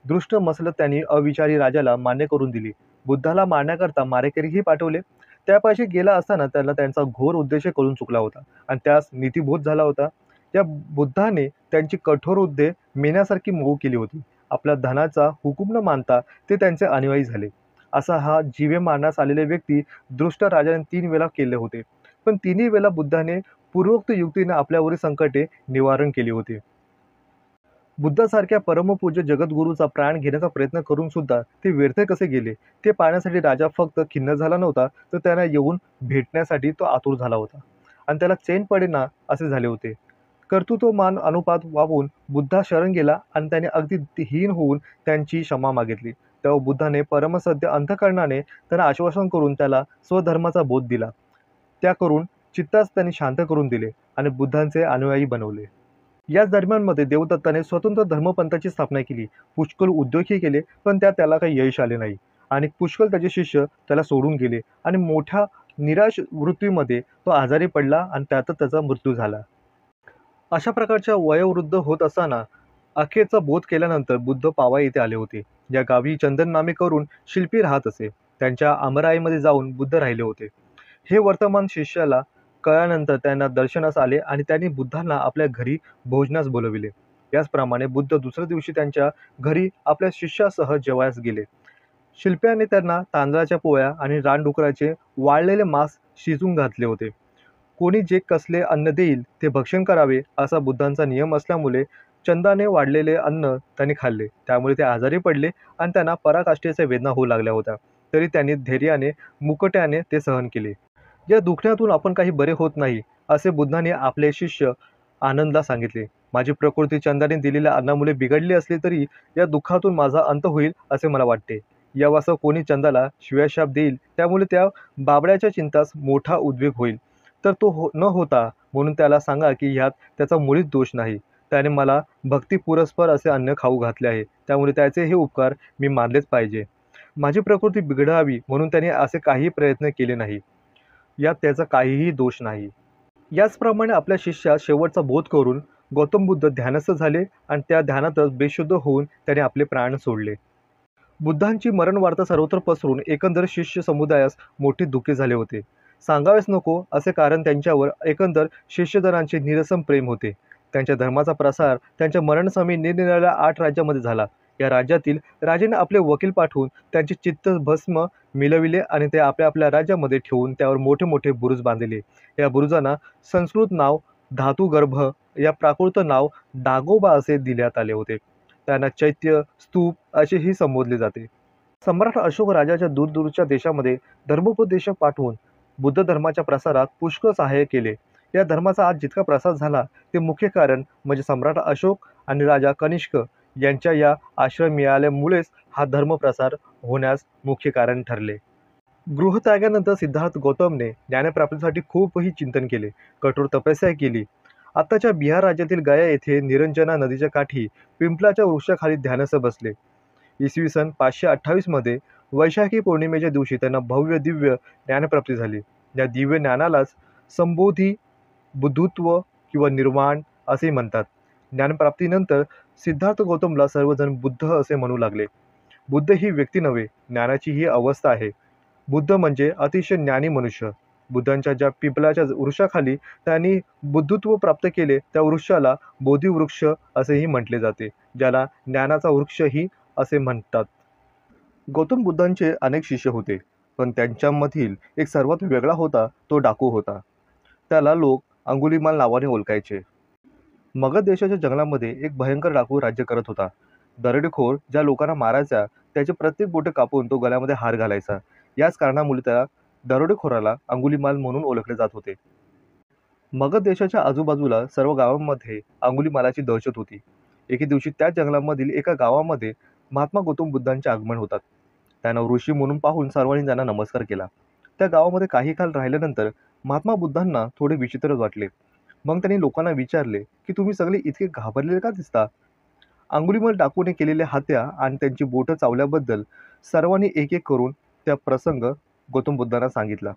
दृष्ट मसलत त्यांनी अविचारी राजाला मान्य करून दिली. बुद्धाला मारण्याकरता मारेकरीही पाठवले. त्यापाशी गेला असताना त्याला त्यांचा घोर उद्देश कळून चुकला होता आणि त्यास नीतिबोध झाला होता. या बुद्धाने त्यांची कठोर उद्दे मेण्यासारखी मऊ केली होती. आपल्या धनाचा हुकूम न मानता ते त्यांचे अनुयायी झाले. असा हा जीवे मारण्यास आलेले व्यक्ती दृष्ट राजाने 3 वेळा केले होते. पण तिन्ही वेळा बुद्धाने पूर्वोक्त युक्तीने आपल्यावरील संकटे निवारण केली होती. बुद्धासारख्या परमपूज्य जगद्गुरूचा प्राण घेण्याचा प्रयत्न करून सुद्धा ते व्यर्थ कसे गेले ते पाहण्यासाठी राजा फक्त खिन्न झाला नव्हता, तर त्यांना येऊन भेटण्यासाठी तो आतुर झाला होता आणि त्याला चैन पडेना असे झाले होते. कर्तृत्वमान अनुपात वाहून बुद्धा शरण गेला आणि त्याने अगदी हीन होऊन त्यांची क्षमा मागितली. तेव्हा बुद्धाने परमसद्य अंतःकरणाने त्यांना आश्वासन करून त्याला स्वधर्माचा बोध दिला. त्या करून चित्तास त्यांनी शांत करून दिले आणि बुद्धांचे अनुयायी बनवले. याच दरम्यानमध्ये देवदत्ताने स्वतंत्र धर्मपंथाची स्थापना केली. पुष्कळ उद्योगही केले, पण त्यात त्याला काही यश आले नाही आणि पुष्कळ त्याचे शिष्य त्याला सोडून गेले आणि मोठ्या निराश वृत्तीमध्ये तो आजारी पडला आणि त्यातच त्याचा मृत्यू झाला. अशा प्रकारच्या वयोवृद्ध होत असताना अखेरचा बोध केल्यानंतर बुद्ध पावा येथे आले होते. या गावी चंदन नामे करून शिल्पी राहत असे. त्यांच्या आमराईमध्ये जाऊन बुद्ध राहिले होते. हे वर्तमान शिष्याला कळल्यानंतर त्यांना दर्शनास आले आणि त्यांनी बुद्धांना आपल्या घरी भोजनास बोलविले. याचप्रमाणे बुद्ध दुसऱ्या दिवशी त्यांच्या घरी आपल्या शिष्यासह जेवायस गेले. शिल्प्याने त्यांना तांदळाच्या पोळ्या आणि रानडुकराचे वाळलेले मांस शिजून घातले होते. कोणी जे कसले अन्न देईल ते भक्षण करावे असा बुद्धांचा नियम असल्यामुळे चंदाने वाढलेले अन्न त्यांनी खाल्ले. त्यामुळे ते आजारी पडले आणि त्यांना पराकाष्ठेच्या वेदना होऊ लागल्या होत्या. तरी त्यांनी धैर्याने मुकट्याने ते सहन केले. या दुखण्यातून आपण काही बरे होत नाही असे बुद्धांनी आपले शिष्य आनंदला सांगितले. माझी प्रकृती चंदाने दिलेल्या अन्नामुळे बिघडली असली तरी या दुःखातून माझा अंत होईल असे मला वाटते. यावासह कोणी चंदाला शिव्याशाप देईल त्यामुळे त्या बाबड्याच्या चिंतास मोठा उद्वेग होईल. तर तो न होता म्हणून त्याला सांगा की ह्यात त्याचा मुळीच दोष नाही. त्याने मला भक्ती पुरस्पर असे अन्न खाऊ घातले आहे, त्यामुळे त्याचे हे उपकार मी मानलेच पाहिजे. माझी प्रकृती बिघडावी म्हणून त्याने असे काही प्रयत्न केले नाही. यात त्याचा काहीही दोष नाही. याचप्रमाणे आपल्या शिष्यास शेवटचा बोध करून गौतम बुद्ध ध्यानस्थ झाले आणि त्या ध्यानातच बेशुद्ध होऊन त्याने आपले प्राण सोडले. बुद्धांची मरण वार्ता सर्वत्र पसरून एकंदर शिष्य समुदायास मोठे दुःखी झाले होते. सांगावेच नको असे कारण त्यांच्यावर एकंदर शिष्यजनांचे निरसन प्रेम होते. त्यांच्या धर्माचा प्रसार त्यांच्या मरणसमयी निरनिराळ्या 8 राज्यामध्ये झाला. या राज्यातील राजाने आपले वकील पाठवून त्यांचे चित्त भस्म मिळविले आणि ते आपल्या आपल्या राज्यामध्ये ठेवून त्यावर मोठे मोठे बुरुज बांधले. या बुरुजांना संस्कृत नाव धातुगर्भ, या प्राकृत नाव डागोबा असे देण्यात आले होते. त्यांना चैत्य, स्तूप असेही संबोधले जाते. सम्राट अशोक राजाच्या दूरदूरच्या देशामध्ये धर्मोपदेशक पाठवून बुद्ध धर्माच्या प्रसारात पुष्कळ सहाय्य केले. या धर्माचा आज जितका प्रसार झाला ते मुख्य कारण म्हणजे सम्राट अशोक आणि राजा कनिष्क यांच्या या आश्रय मिळाल्यामुळेच हा धर्म प्रसार होण्यास मुख्य कारण ठरले. गृहत्यागानंतर सिद्धार्थ गौतमने ज्ञानप्राप्तीसाठी खूपही चिंतन केले, कठोर तपस्या केली. आत्ताच्या बिहार राज्यातील गया येथे निरंजना नदीच्या काठी पिंपलाच्या वृक्षाखाली ध्यानस्थ बसले. इसवी सन 528 मध्ये वैशाखी पौर्णिमेच्या दिवशी त्यांना भव्य दिव्य ज्ञानप्राप्ती झाली. या दिव्य ज्ञानालाच संबोधी, बुद्धत्व किंवा निर्वाण असेही म्हणतात. ज्ञानप्राप्तीनंतर सिद्धार्थ गौतमला सर्वजण बुद्ध असे म्हणू लागले. बुद्ध ही व्यक्ती नव्हे, ज्ञानाची ही अवस्था आहे. बुद्ध म्हणजे अतिशय ज्ञानी मनुष्य. बुद्धांच्या ज्या पिंपलाच्या वृक्षाखाली त्यांनी बुद्धत्व प्राप्त केले त्या वृक्षाला बोधिवृक्ष असेही म्हटले जाते, ज्याला ज्ञानाचा वृक्षही असे म्हणतात. गौतम बुद्धांचे अनेक शिष्य होते, पण त्यांच्यामधील एक सर्वात वेगळा होता तो डाकू होता. त्याला लोक अंगुलिमाल नावाने ओळखायचे. मगध देशाच्या जंगलामध्ये एक भयंकर डाकू राज्य करत होता. दरोडेखोर ज्या लोकांना मारायचा त्याचे प्रत्येक बोटे कापून तो गळ्यामध्ये हार घालायचा. याच कारणामुळे त्याला दरोडेखोराला अंगुलीमाल म्हणून ओळखले जात होते. मगध देशाच्या आजूबाजूला सर्व गावांमध्ये अंगुलीमालाची दहशत होती. एके दिवशी त्या जंगलामधील एका गावामध्ये महात्मा गौतम बुद्धांचे आगमन होतात. त्यांना ऋषी म्हणून पाहून सर्वांनी त्यांना नमस्कार केला. त्या गावामध्ये काही काळ राहिल्यानंतर महात्मा बुद्धांना थोडे विचित्र वाटले. मग त्यांनी लोकांना विचारले की तुम्ही सगळे इतके घाबरलेले का दिसता? अंगुलीमाल डाकूने केलेल्या हत्या आणि त्यांची बोटं चावल्याबद्दल सर्वांनी एक एक करून त्या प्रसंग गौतम बुद्धांना सांगितला.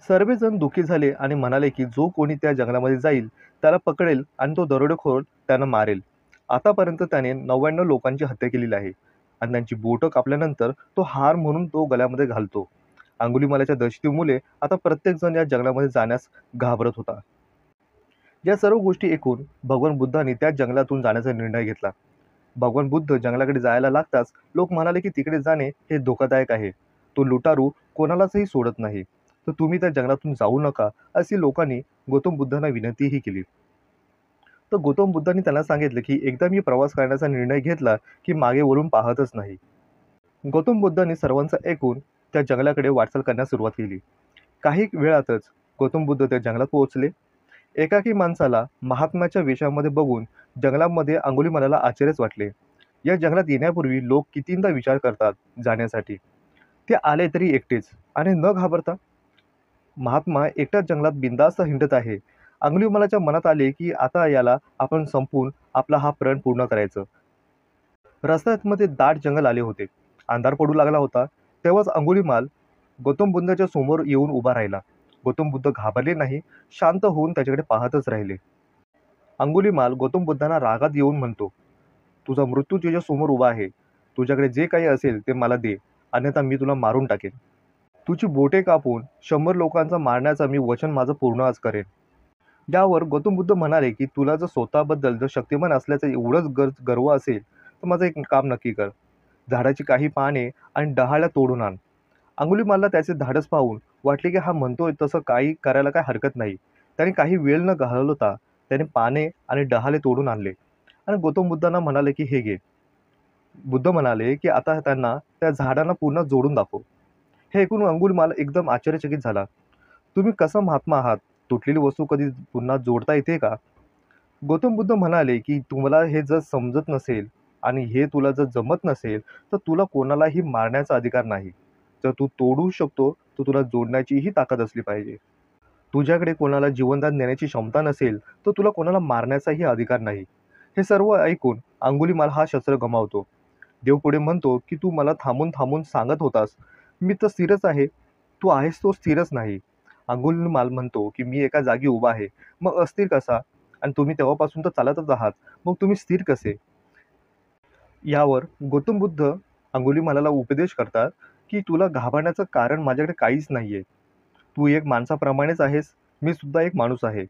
सर्वजण दुःखी झाले आणि म्हणाले की जो कोणी त्या जंगलामध्ये जाईल त्याला पकडेल आणि तो दरोडेखोर त्यांना मारेल. आतापर्यंत त्याने 99 लोकांची हत्या केलेली आहे आणि त्यांची बोटं कापल्यानंतर तो हार म्हणून तो गळ्यामध्ये घालतो. अंगुलीमालाच्या दहशतीमुळे आता प्रत्येकजण या जंगलामध्ये जाण्यास घाबरत होता. या सर्व गोष्टी ऐकून भगवान बुद्धांनी त्या जंगलातून जाण्याचा निर्णय घेतला. भगवान बुद्ध जंगलाकडे जायला लागताच लोक म्हणाले की तिकडे जाणे हे धोकादायक आहे. तो लुटारू कोणालाचही सोडत नाही. तर तुम्ही त्या जंगलातून जाऊ नका अशी लोकांनी गौतम बुद्धांना विनंतीही केली. तर गौतम बुद्धांनी त्यांना सांगितले की एकदा मी प्रवास करण्याचा निर्णय घेतला की मागे वळून पाहतच नाही. गौतम बुद्धांनी सर्वांचं ऐकून त्या जंगलाकडे वाटचाल करण्यास सुरुवात केली. काही वेळातच गौतम बुद्ध त्या जंगलात पोहोचले. एकाकी माणसाला महात्म्याच्या वेशामध्ये बघून जंगलामध्ये अंगुलीमालाला आश्चर्यच वाटले. या जंगलात येण्यापूर्वी लोक कितींदा विचार करतात जाण्यासाठी. ते आले तरी एकटेच आणि न घाबरता. महात्मा एकटाच जंगलात बिनधास्त हिंडत आहे. अंगुलीमालाच्या मनात आले की आता याला आपण संपवून आपला हा प्रण पूर्ण करायचं. रस्त्यामध्ये दाट जंगल आले होते. अंधार पडू लागला होता. तेव्हाच अंगुलीमाल गौतम बुद्धाच्या समोर येऊन उभा राहिला. गौतम बुद्ध घाबरले नाही, शांत होऊन त्याच्याकडे पाहतच राहिले. अंगुलीमाल गौतम बुद्धांना रागात येऊन म्हणतो, तुझा मृत्यू तुझ्या समोर उभा आहे. तुझ्याकडे जे काही असेल ते मला दे, अन्यथा मी तुला मारून टाकेन. तुझी बोटे कापून 100 लोकांचा मारण्याचा मी वचन माझं पूर्ण आज करेन. यावर गौतम बुद्ध म्हणाले की तुला जर स्वतःबद्दल जर शक्तिमान असल्याचं एवढंच गर्व असेल तर माझं एक काम नक्की कर. झाडाची काही पाने आणि डहाळ्या तोडून आण. अंगुलीमालला त्याचे धाडस पाहून वाटले की हा म्हणतोय तसं काही करायला काही हरकत नाही. त्याने काही वेळ न घालवता त्याने पाने आणि डहाळे तोडून आणले आणि गौतम बुद्धांना म्हणाले की हे घे. बुद्ध म्हणाले की आता त्यांना त्या झाडांना पुन्हा जोडून दाखव. हे ऐकून अंगुलीमाल एकदम आश्चर्यचकित झाला. तुम्ही कसा महात्मा आहात? तुटलेली वस्तू कधी पुन्हा जोडता येते का? गौतम बुद्ध म्हणाले की तुम्हाला हे जर समजत नसेल आणि हे तुला जर जमत नसेल तर तुला कोणालाही मारण्याचा अधिकार नाही. जर तू तोडू शकतो तर तुला जोडण्याचीही ताकद असली पाहिजे. तुझ्याकडे कोणाला जीवनदान देण्याची क्षमता नसेल तर तुला कोणाला मारण्याचाही अधिकार नाही. हे सर्व ऐकून अंगुलीमाल हा शस्त्र गमावतो. देव पुढे म्हणतो की तू मला थांबून थांबून सांगत होतास, मी तर स्थिरच आहे. तू आहेस तो स्थिरच नाही. अंगुलीमाल म्हणतो की मी एका जागी उभा आहे, मग अस्थिर कसा? आणि तुम्ही तेव्हापासून तर चालतच आहात, मग तुम्ही स्थिर कसे? यावर गौतम बुद्ध अंगुलीमालाला उपदेश करतात की तुला घाबरण्याचं कारण माझ्याकडे काहीच नाहीये. तू एक माणसाप्रमाणेच आहेस, मी सुद्धा एक माणूस आहे.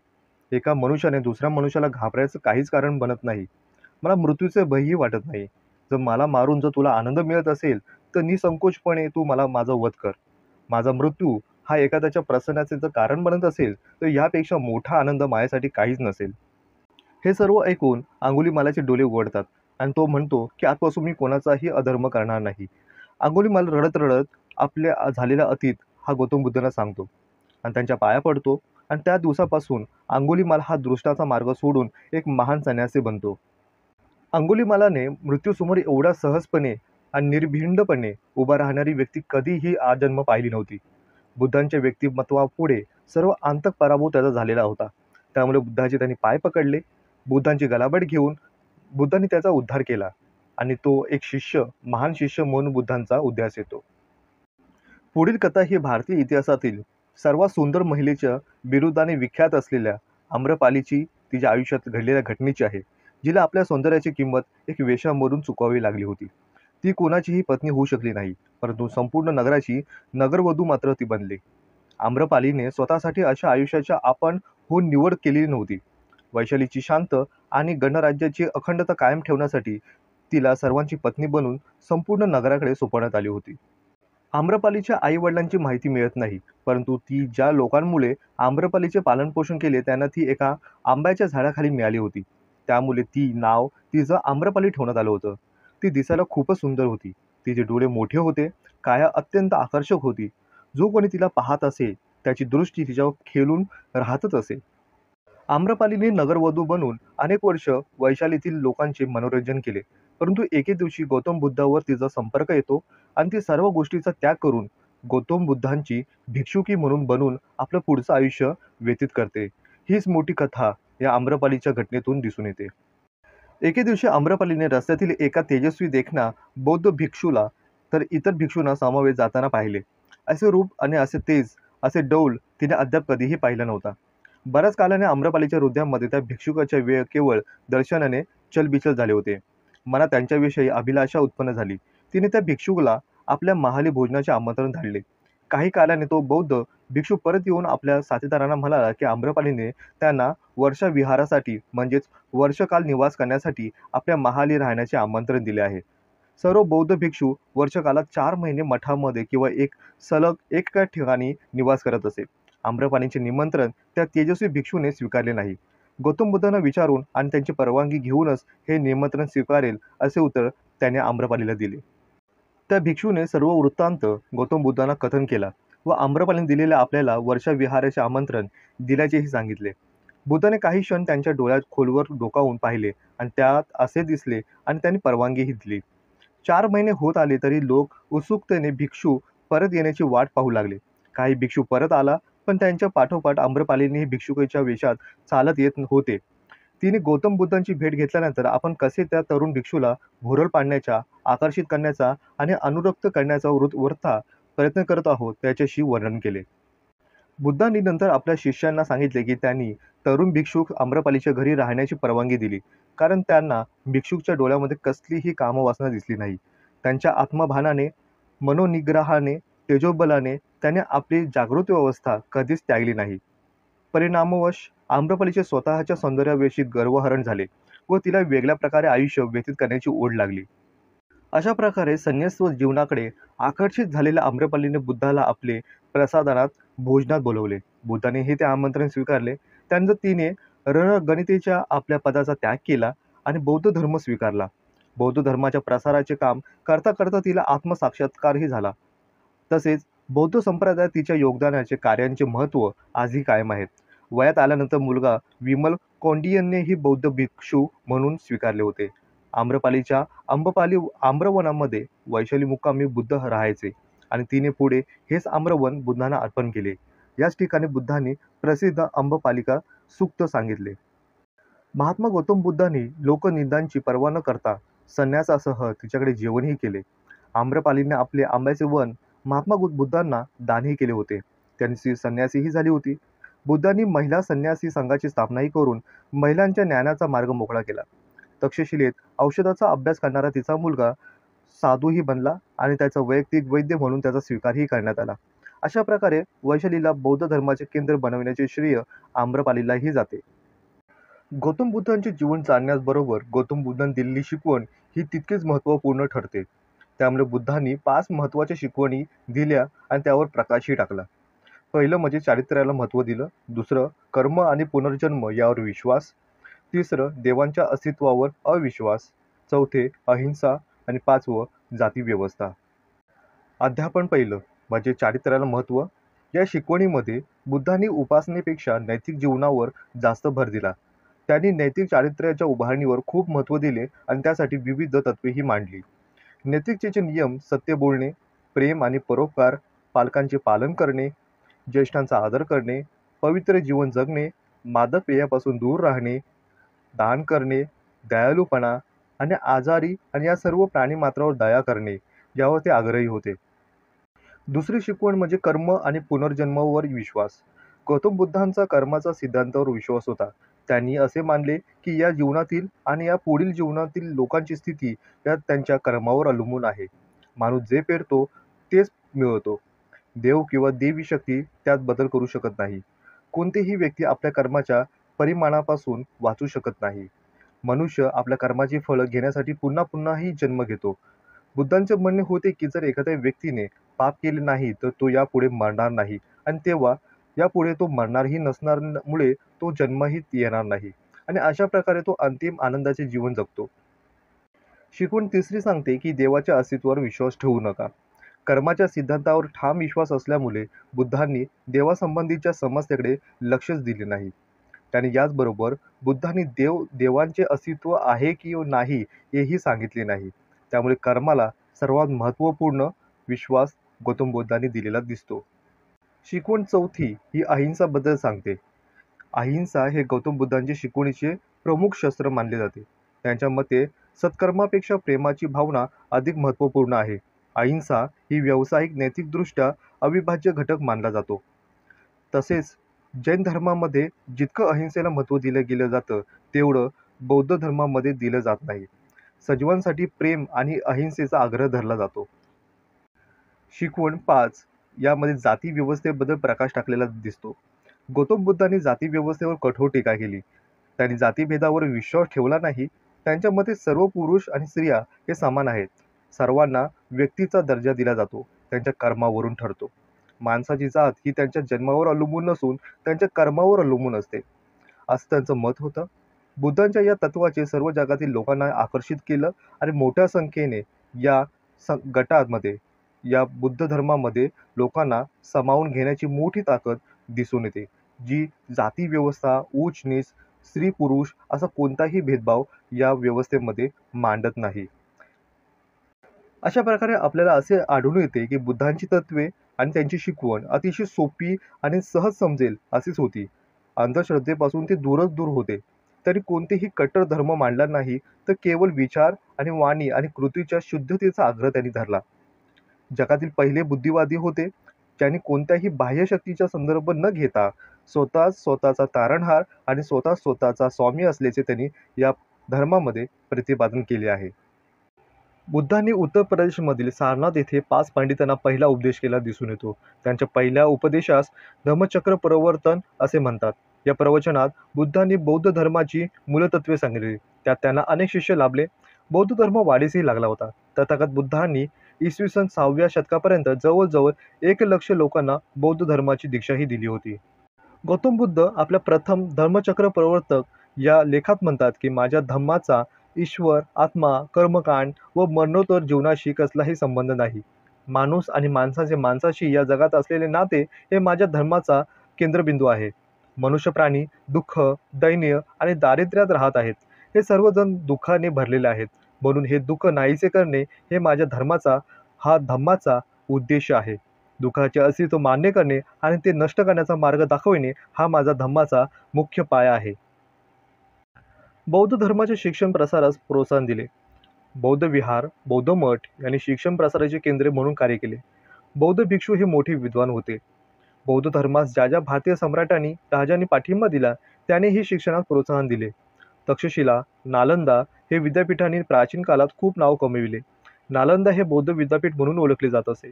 एका मनुष्याने दुसऱ्या मनुष्याला घाबरायचं काहीच कारण बनत नाही. मला मृत्यूचे भयही वाटत नाही. जर मला मारून जर तुला आनंद मिळत असेल तर निसंकोचपणे तू मला माझा वध कर. माझा मृत्यू हा एखाद्याच्या प्रसन्नाचे जर कारण बनत असेल तर यापेक्षा मोठा आनंद माझ्यासाठी काहीच नसेल. हे सर्व ऐकून अंगुलीमालाचे डोळे उघडतात आणि तो म्हणतो की आजपासून मी कोणाचाही अधर्म करणार नाही. अंगुलीमाल रडत रडत आपल्या झालेला अतीत हा गौतम बुद्धांना सांगतो आणि त्यांच्या पाया पडतो. आणि त्या दिवसापासून अंगुलीमाल हा दृष्टाचा मार्ग सोडून एक महान संन्यासी बनतो. अंगुलीमालाने मृत्यूसमोर एवढ्या सहजपणे आणि निर्भिंडपणे उभा राहणारी व्यक्ती कधीही आजन्म पाहिली नव्हती. बुद्धांच्या व्यक्तिमत्वापुढे सर्व आंतक पराभव त्याचा झालेला होता. त्यामुळे बुद्धाचे त्यांनी पाय पकडले. बुद्धांची गलाबट घेऊन बुद्धांनी त्याचा उद्धार केला आणि तो एक शिष्य, महान शिष्य म्हणून बुद्धांचा उद्यास येतो. पुढील कथा ही भारतीय इतिहासातील सर्वात सुंदर महिलेच्या बिरुदाने विख्यात असलेल्या आम्रपालीची तिच्या आयुष्यात घडलेल्या घटनेची आहे, जिला आपल्या सौंदर्याची किंमत एक वेश्यामधून चुकवावी लागली होती. ती कोणाचीही पत्नी होऊ शकली नाही, परंतु संपूर्ण नगराची नगरवधू मात्र ती बनली. आम्रपालीने स्वतःसाठी अशा आयुष्याच्या आपण होऊन निवड केलेली नव्हती. वैशालीची शांत आणि गणराज्याची अखंडता कायम ठेवण्यासाठी तिला सर्वांची पत्नी बनून संपूर्ण नगराकडे सोपवण्यात आली होती. आम्रपालीच्या आई वडिलांची माहिती मिळत नाही, परंतु ती ज्या लोकांमुळे आम्रपालीचे पालनपोषण केले त्यांना ती एका आंब्याच्या झाडाखाली मिळाली होती. त्यामुळे ती नाव तिचं आम्रपाली ठेवण्यात आलं होतं. ती दिसायला खूपच सुंदर होती. तिचे डोळे मोठे होते, काया अत्यंत आकर्षक होती. जो कोणी तिला पाहत असे, त्याची दृष्टी तिच्यावर खेळून राहतच असे. आम्रपालीने नगरवधू बनून अनेक वर्ष वैशालीतील लोकांचे मनोरंजन केले. परंतु एके दिवशी गौतम बुद्धावर तिचा संपर्क येतो आणि ती सर्व गोष्टीचा त्याग करून गौतम बुद्धांची भिक्षुकी म्हणून बनून आपलं पुढचं आयुष्य व्यतीत करते. हीच मोठी कथा या आम्रपालीच्या घटनेतून दिसून येते. एके दिवशी आम्रपालीने रस्त्यातील एका तेजस्वी देखणा बौद्ध भिक्षूला तर इतर भिक्षूंना समवेत जाताना पाहिले. असे रूप आणि असे तेज, असे डौल तिने अद्याप कधीही पाहिला नव्हता. बऱ्याच काळाने आम्रपालीच्या हृदयामध्ये त्या भिक्षुकाच्या वेळ केवळ दर्शनाने चलबिचल झाले होते. मनात त्यांच्याविषयी अभिलाषा उत्पन्न झाली. तिने त्या भिक्षुकाला आपल्या महाली भोजनाचे आमंत्रण धाडले. काही काळाने तो बौद्ध भिक्षू परत येऊन आपल्या साथीदारांना म्हणाला की आम्रपालीने त्यांना वर्षाविहारासाठी म्हणजेच वर्षकाल निवास करण्यासाठी आपल्या महाली राहण्याचे आमंत्रण दिले आहे. सर्व बौद्ध भिक्षू वर्षकालात 4 महिने मठामध्ये किंवा सलग एका ठिकाणी निवास करत असे. आम्रपालीचे निमंत्रण त्या तेजस्वी भिक्षूने स्वीकारले नाही. गौतम बुद्धांना विचारून आणि त्यांची परवानगी घेऊनच हे निमंत्रण स्वीकारेल असे उत्तर त्याने आम्रपालीला दिले. त्या भिक्षूने सर्व वृत्तांत गौतम बुद्धांना कथन केला व आम्रपालीने दिलेल्या आपल्याला वर्षाविहाराचे आमंत्रण दिल्याचेही सांगितले. बुद्धाने काही क्षण त्यांच्या डोळ्यात खोलवर डोकावून पाहिले आणि त्यात असे दिसले आणि त्यांनी परवानगीही दिली. 4 महिने होत आले तरी लोक उत्सुकतेने भिक्षू परत येण्याची वाट पाहू लागले. काही भिक्षू परत आला, पण त्यांच्या पाठोपाठ आम्रपालीनेही भिक्षुकाच्या वेशात चालत येत होते. तिने गौतम बुद्धांची भेट घेतल्यानंतर आपण कसे त्या तरुण भिक्षूला भुरळ पाडण्याचा, आकर्षित करण्याचा आणि अनुरक्त करण्याचा वृथा प्रयत्न करत आहोत त्याच्याशी वर्णन केले. बुद्धांनी नंतर आपल्या शिष्यांना सांगितले की त्यांनी तरुण भिक्षुक आम्रपालीच्या घरी राहण्याची परवानगी दिली, कारण त्यांना भिक्षुकच्या डोळ्यामध्ये कसलीही कामवासना दिसली नाही. त्यांच्या आत्मभानाने, मनोनिग्रहाने, तेजोबलाने त्याने आपली जागृत अवस्था कधीच त्यागली नाही. परिणामवश आम्रपालीचे स्वतःच्या सौंदर्याविषयी गर्वहरण झाले व तिला वेगळ्या प्रकारे आयुष्य व्यतीत करण्याची ओढ लागली. अशा प्रकारे संन्यस्त जीवनाकडे आकर्षित झालेल्या आम्रपालीने बुद्धाला आपले प्रसादनात भोजनात बोलवले. बुद्धानेही ते आमंत्रण स्वीकारले. त्यानंतर तिने रणगणितेच्या आपल्या पदाचा त्याग केला आणि बौद्ध धर्म स्वीकारला. बौद्ध धर्माच्या प्रसाराचे काम करता करता तिला आत्मसाक्षात्कारही झाला. तसेच बौद्ध संप्रदायात तिच्या योगदानाचे कार्यांचे महत्त्व आजही कायम आहेत. वयात आल्यानंतर मुलगा विमल कौंडिन्यनेही बौद्ध भिक्षू म्हणून स्वीकारले होते. आम्रपालीच्या आंबपाली आम्रवनामध्ये वैशाली मुक्कामी बुद्ध राहायचे आणि तिने पुढे हेच आम्रवन बुद्धांना अर्पण केले. याच ठिकाणी बुद्धांनी प्रसिद्ध अंबपालिका सूक्त सांगितले. महात्मा गौतम बुद्धांनी लोकनिंदांची पर्वा न करता संन्यासासह तिच्याकडे जेवणही केले. आम्रपालीने आपले आंब्याचे वन महात्मा बुद्धांना दानही केले होते. त्यांची संन्यासीही झाली होती. बुद्धांनी महिला संन्यासी संघाची स्थापनाही करून महिलांच्या ज्ञानाचा मार्ग मोकळा केला. तक्षशिलेत औषधाचा अभ्यास करणारा तिचा मुलगा साधूही बनला आणि त्याचा वैयक्तिक वैद्य म्हणून त्याचा स्वीकारही करण्यात आला. अशा प्रकारे वैशालीला बौद्ध धर्माचे केंद्र बनवण्याचे श्रेय आम्रपालीलाही जाते. गौतम बुद्धांचे जीवन जाणण्याबरोबर गौतम बुद्धांनी दिलेली शिकवण ही तितकीच महत्त्वपूर्ण ठरते. त्यामुळे बुद्धांनी 5 महत्त्वाच्या शिकवणी दिल्या आणि त्यावर प्रकाशही टाकला. पहिलं म्हणजे चारित्र्याला महत्त्व दिलं. दुसरं कर्म आणि पुनर्जन्म यावर विश्वास. तिसरं देवांच्या अस्तित्वावर अविश्वास. चौथे अहिंसा आणि 5वं जाती व्यवस्था. अध्यापन पहिलं म्हणजे चारित्र्याला महत्त्व. या शिकवणीमध्ये बुद्धांनी उपासनेपेक्षा नैतिक जीवनावर जास्त भर दिला. त्यांनी नैतिक चारित्र्याच्या उभारणीवर खूप महत्त्व दिले आणि त्यासाठी विविध तत्त्वेही मांडली. नैतिकतेचे नियम सत्य बोलणे, प्रेम आणि परोपकार, पालकांचे पालन करणे, ज्येष्ठांचा आदर करणे, पवित्र जीवन जगणे, मादक पेयापासून दूर राहणे, दान करणे, दयाळूपणा आणि आजारी आणि या सर्व प्राणीमात्रावर दया करणे यावर ते आग्रही होते. दुसरी शिकवण म्हणजे कर्म आणि पुनर्जन्मावर विश्वास. गौतम बुद्धांचा कर्माचा सिद्धांतावर विश्वास होता. त्यांनी असे मानले की या जीवनातील आणि या पुढील जीवनातील लोकांची स्थिती या त्यांच्या कर्मावर अवलंबून आहे. माणूस जे पेरतो तेच मिळवतो. देव किंवा देवी शक्ती त्यात बदल करू शकत नाही. कोणतीही व्यक्ती आपल्या कर्माच्या परिमाणापासून वाचू शकत नाही. मनुष्य आपल्या कर्माची फळं घेण्यासाठी पुन्हा पुन्हाही जन्म घेतो. बुद्धांचे म्हणणे होते की जर एखाद्या व्यक्तीने पाप केले नाही तर तो यापुढे मरणार नाही आणि तेव्हा यापुढे तो मरणारही नसणारमुळे तो जन्मही येणार नाही आणि अशा प्रकारे तो अंतिम आनंदाचे जीवन जगतो. शिकवण तिसरी सांगते की देवाच्या अस्तित्वावर विश्वास ठेवू नका. कर्माच्या सिद्धांतावर ठाम विश्वास असल्यामुळे बुद्धांनी देवासंबंधीच्या समस्येकडे लक्षच दिले नाही. आणि याचबरोबर बुद्धांनी देवांचे अस्तित्व आहे की नाही हेही सांगितले नाही. त्यामुळे कर्माला सर्वात महत्त्वपूर्ण विश्वास गौतम बुद्धांनी दिलेला दिसतो. शिकवण चौथी ही अहिंसाबद्दल सांगते. अहिंसा हे गौतम बुद्धांचे शिकवणीचे प्रमुख शस्त्र मानले जाते. त्यांच्या मते सत्कर्मापेक्षा प्रेमाची भावना अधिक महत्त्वपूर्ण आहे. अहिंसा ही व्यावसायिक नैतिकदृष्ट्या अविभाज्य घटक मानला जातो. तसेच जैन धर्मामध्ये जितकं अहिंसेला महत्त्व दिलं गेलं जातं तेवढं बौद्ध धर्मामध्ये दिलं जात नाही. सजीवांसाठी प्रेम आणि अहिंसेचा आग्रह धरला जातो. शिकवण 5 यामध्ये जाती व्यवस्थेबद्दल प्रकाश टाकलेला दिसतो. गौतम बुद्धांनी जाती व्यवस्थेवर कठोर टीका केली. त्यांनी जातीभेदावर विश्वास ठेवला नाही. त्यांच्या मते सर्व पुरुष आणि स्त्रिया हे समान आहेत. सर्वांना व्यक्तीचा दर्जा दिला जातो, त्यांच्या कर्मावरून ठरतो. माणसाची जात ही त्यांच्या जन्मावर अवलंबून नसून त्यांच्या कर्मावर अवलंबून असते, असं त्यांचं मत होतं. बुद्धांच्या या तत्वाचे सर्व जगातील लोकांना आकर्षित केलं आणि मोठ्या संख्येने या गटामध्ये या बुद्ध धर्मामध्ये लोकांना सामावून घेण्याची मोठी ताकद दिसून येते, जी जाती व्यवस्था, उच्च नीच, स्त्री पुरुष असा कोणताही भेदभाव या व्यवस्थेमध्ये मांडत नाही. अशा प्रकारे आपल्याला असे आढळून येते की बुद्धांची तत्त्वे आणि त्यांची शिकवण अतिशय सोपी आणि सहज समजेल अशीच होती. अंधश्रद्धेपासून ते दूरच दूर होते. तरी कोणतेही कट्टर धर्म मांडला नाही, तर केवळ विचार आणि वाणी आणि कृतीच्या शुद्धतेचा आग्रह त्यांनी धरला. जगातील पहिले बुद्धिवादी होते, ज्यांनी कोणत्याही बाह्य शक्तीचा संदर्भ न घेता स्वतःचा तारणहार आणि स्वतःचा स्वामी असल्याचे त्यांनी या धर्मामध्ये प्रतिपादन केले आहे. बुद्धांनी उत्तर प्रदेशमधील सारनाथ येथे 5 पंडितांना पहिला उपदेश केला दिसून येतो. त्यांच्या पहिल्या उपदेशास धम्मचक्र प्रवर्तन असे म्हणतात. या प्रवचनात बुद्धांनी बौद्ध धर्माची मूलतत्वे सांगितली. त्यात त्यांना अनेक शिष्य लाभले. बौद्ध धर्म वाढीसही लागला होता. तथागत बुद्धांनी इसवी सन 6व्या शतकापर्यंत जवळजवळ 1 लक्ष लोकांना बौद्ध धर्माची दीक्षाही दिली होती. गौतम बुद्ध आपल्या प्रथम धर्मचक्र प्रवर्तक या लेखात म्हणतात की माझ्या धम्माचा ईश्वर, आत्मा, कर्मकांड व मरणोत्तर जीवनाशी कसलाही संबंध नाही. माणूस आणि माणसाशी या जगात असलेले नाते हे माझ्या धर्माचा केंद्रबिंदू आहे. मनुष्य प्राणी दुःख, दैन्य आणि दारिद्र्यात राहत आहेत. हे सर्वजण दुःखाने भरलेले आहेत. म्हणून हे दुःख नाहीसे करणे हे माझ्या धम्माचा उद्देश आहे. दुःखाचे अस्तित्व मान्य करणे आणि ते नष्ट करण्याचा मार्ग दाखविणे हा माझा धम्माचा मुख्य पाया आहे. बौद्ध धर्माचे शिक्षण प्रसारास प्रोत्साहन दिले. बौद्ध विहार, बौद्ध मठ यांनी शिक्षण प्रसाराचे केंद्रे म्हणून कार्य केले. बौद्ध भिक्षू हे मोठे विद्वान होते. बौद्ध धर्मास ज्या ज्या भारतीय सम्राटांनी राजांनी पाठिंबा दिला त्यानेही शिक्षणात प्रोत्साहन दिले. तक्षशिला, नालंदा हे विद्यापीठांनी प्राचीन काळात खूप नाव कमविले. नालंदा हे बौद्ध विद्यापीठ म्हणून ओळखले जात असे.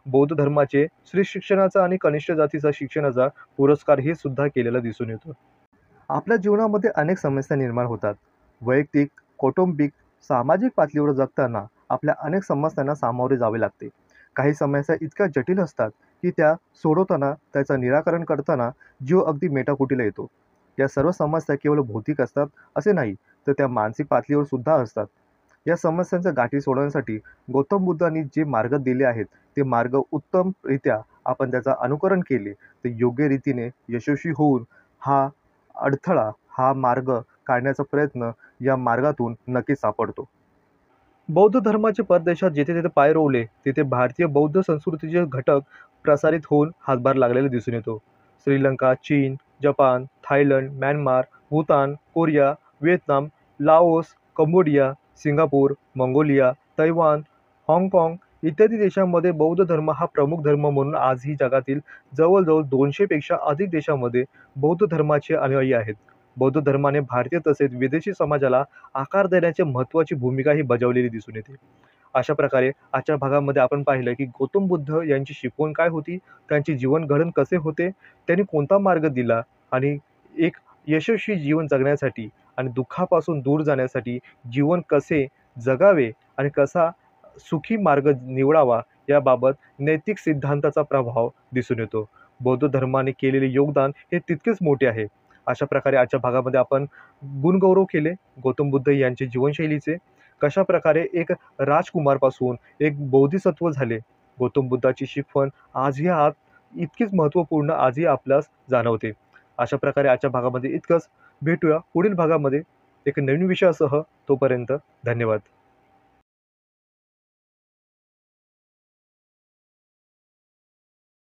बौद्ध धर्माचे स्त्री शिक्षणाचा आणि कनिष्ठ जातीचा शिक्षणाचा पुरस्कार हे सुद्धा केलेला दिसून येतो. आपल्या जीवनामध्ये अनेक समस्या निर्माण होतात. वैयक्तिक, कौटुंबिक, सामाजिक पातळीवर जगताना आपल्या अनेक समस्यांना सामोरे जावे लागते. काही समस्या इतक्या जटिल असतात की त्या सोडवताना, त्याचं निराकरण करताना जीव अगदी मेटाकुटीला येतो. या सर्व समस्या केवळ भौतिक असतात असे नाही, तर त्या मानसिक पातळीवर सुद्धा असतात. या समस्यांच्या गाठी सोडवण्यासाठी गौतम बुद्धांनी जे मार्ग दिले आहेत, ते मार्ग उत्तमरित्या आपण त्याचा अनुकरण केले तर योग्य रीतीने यशस्वी होऊन हा मार्ग काढण्याचा प्रयत्न या मार्गातून नक्कीच सापडतो. बौद्ध धर्माचे परदेशात जेथे जेथे पाय रोवले तिथे भारतीय बौद्ध संस्कृतीचे घटक प्रसारित होऊन हातभार लागलेला दिसून येतो. श्रीलंका, चीन, Japan, Thailand, Myanmar, Bhutan, Korea, Vietnam, Laos, Cambodia, Singapore, Mongolia, Taiwan, हाँगकाँग इत्यादी देशांमध्ये बौद्ध धर्म हा प्रमुख धर्म म्हणून आजही जगातील जवळजवळ 200 पेक्षा अधिक देशांमध्ये बौद्ध धर्माचे अनुयायी आहेत. बौद्ध धर्माने भारतीय तसेच विदेशी समाजाला आकार देण्याची महत्त्वाची भूमिकाही बजावलेली दिसून येते. अशा प्रकारे आजच्या भागामध्ये आपण पाहिलं की गौतम बुद्ध यांची शिकवण काय होती, त्यांचे जीवन घडण कसे होते, त्यांनी कोणता मार्ग दिला आणि एक यशस्वी जीवन जगण्यासाठी आणि दुःखापासून दूर जाण्यासाठी जीवन कसे जगावे आणि कसा सुखी मार्ग निवडावा याबाबत नैतिक सिद्धांताचा प्रभाव दिसून येतो. बौद्ध धर्माने केलेले योगदान हे तितकेच मोठे आहे. अशा प्रकारे आजच्या भागामध्ये आपण गुणगौरव केले गौतम बुद्ध यांचे जीवनशैलीचे. कशाप्रकारे एक राजकुमारपासून एक बोधिसत्व झाले. गौतम बुद्धाची शिकवण आजही इतकीच महत्त्वपूर्ण आजही आपल्यास जाणवते. अशा प्रकारे आजच्या भागामध्ये इतकंच. भेटूया पुढील भागामध्ये एक नवीन विषयासह. तोपर्यंत धन्यवाद.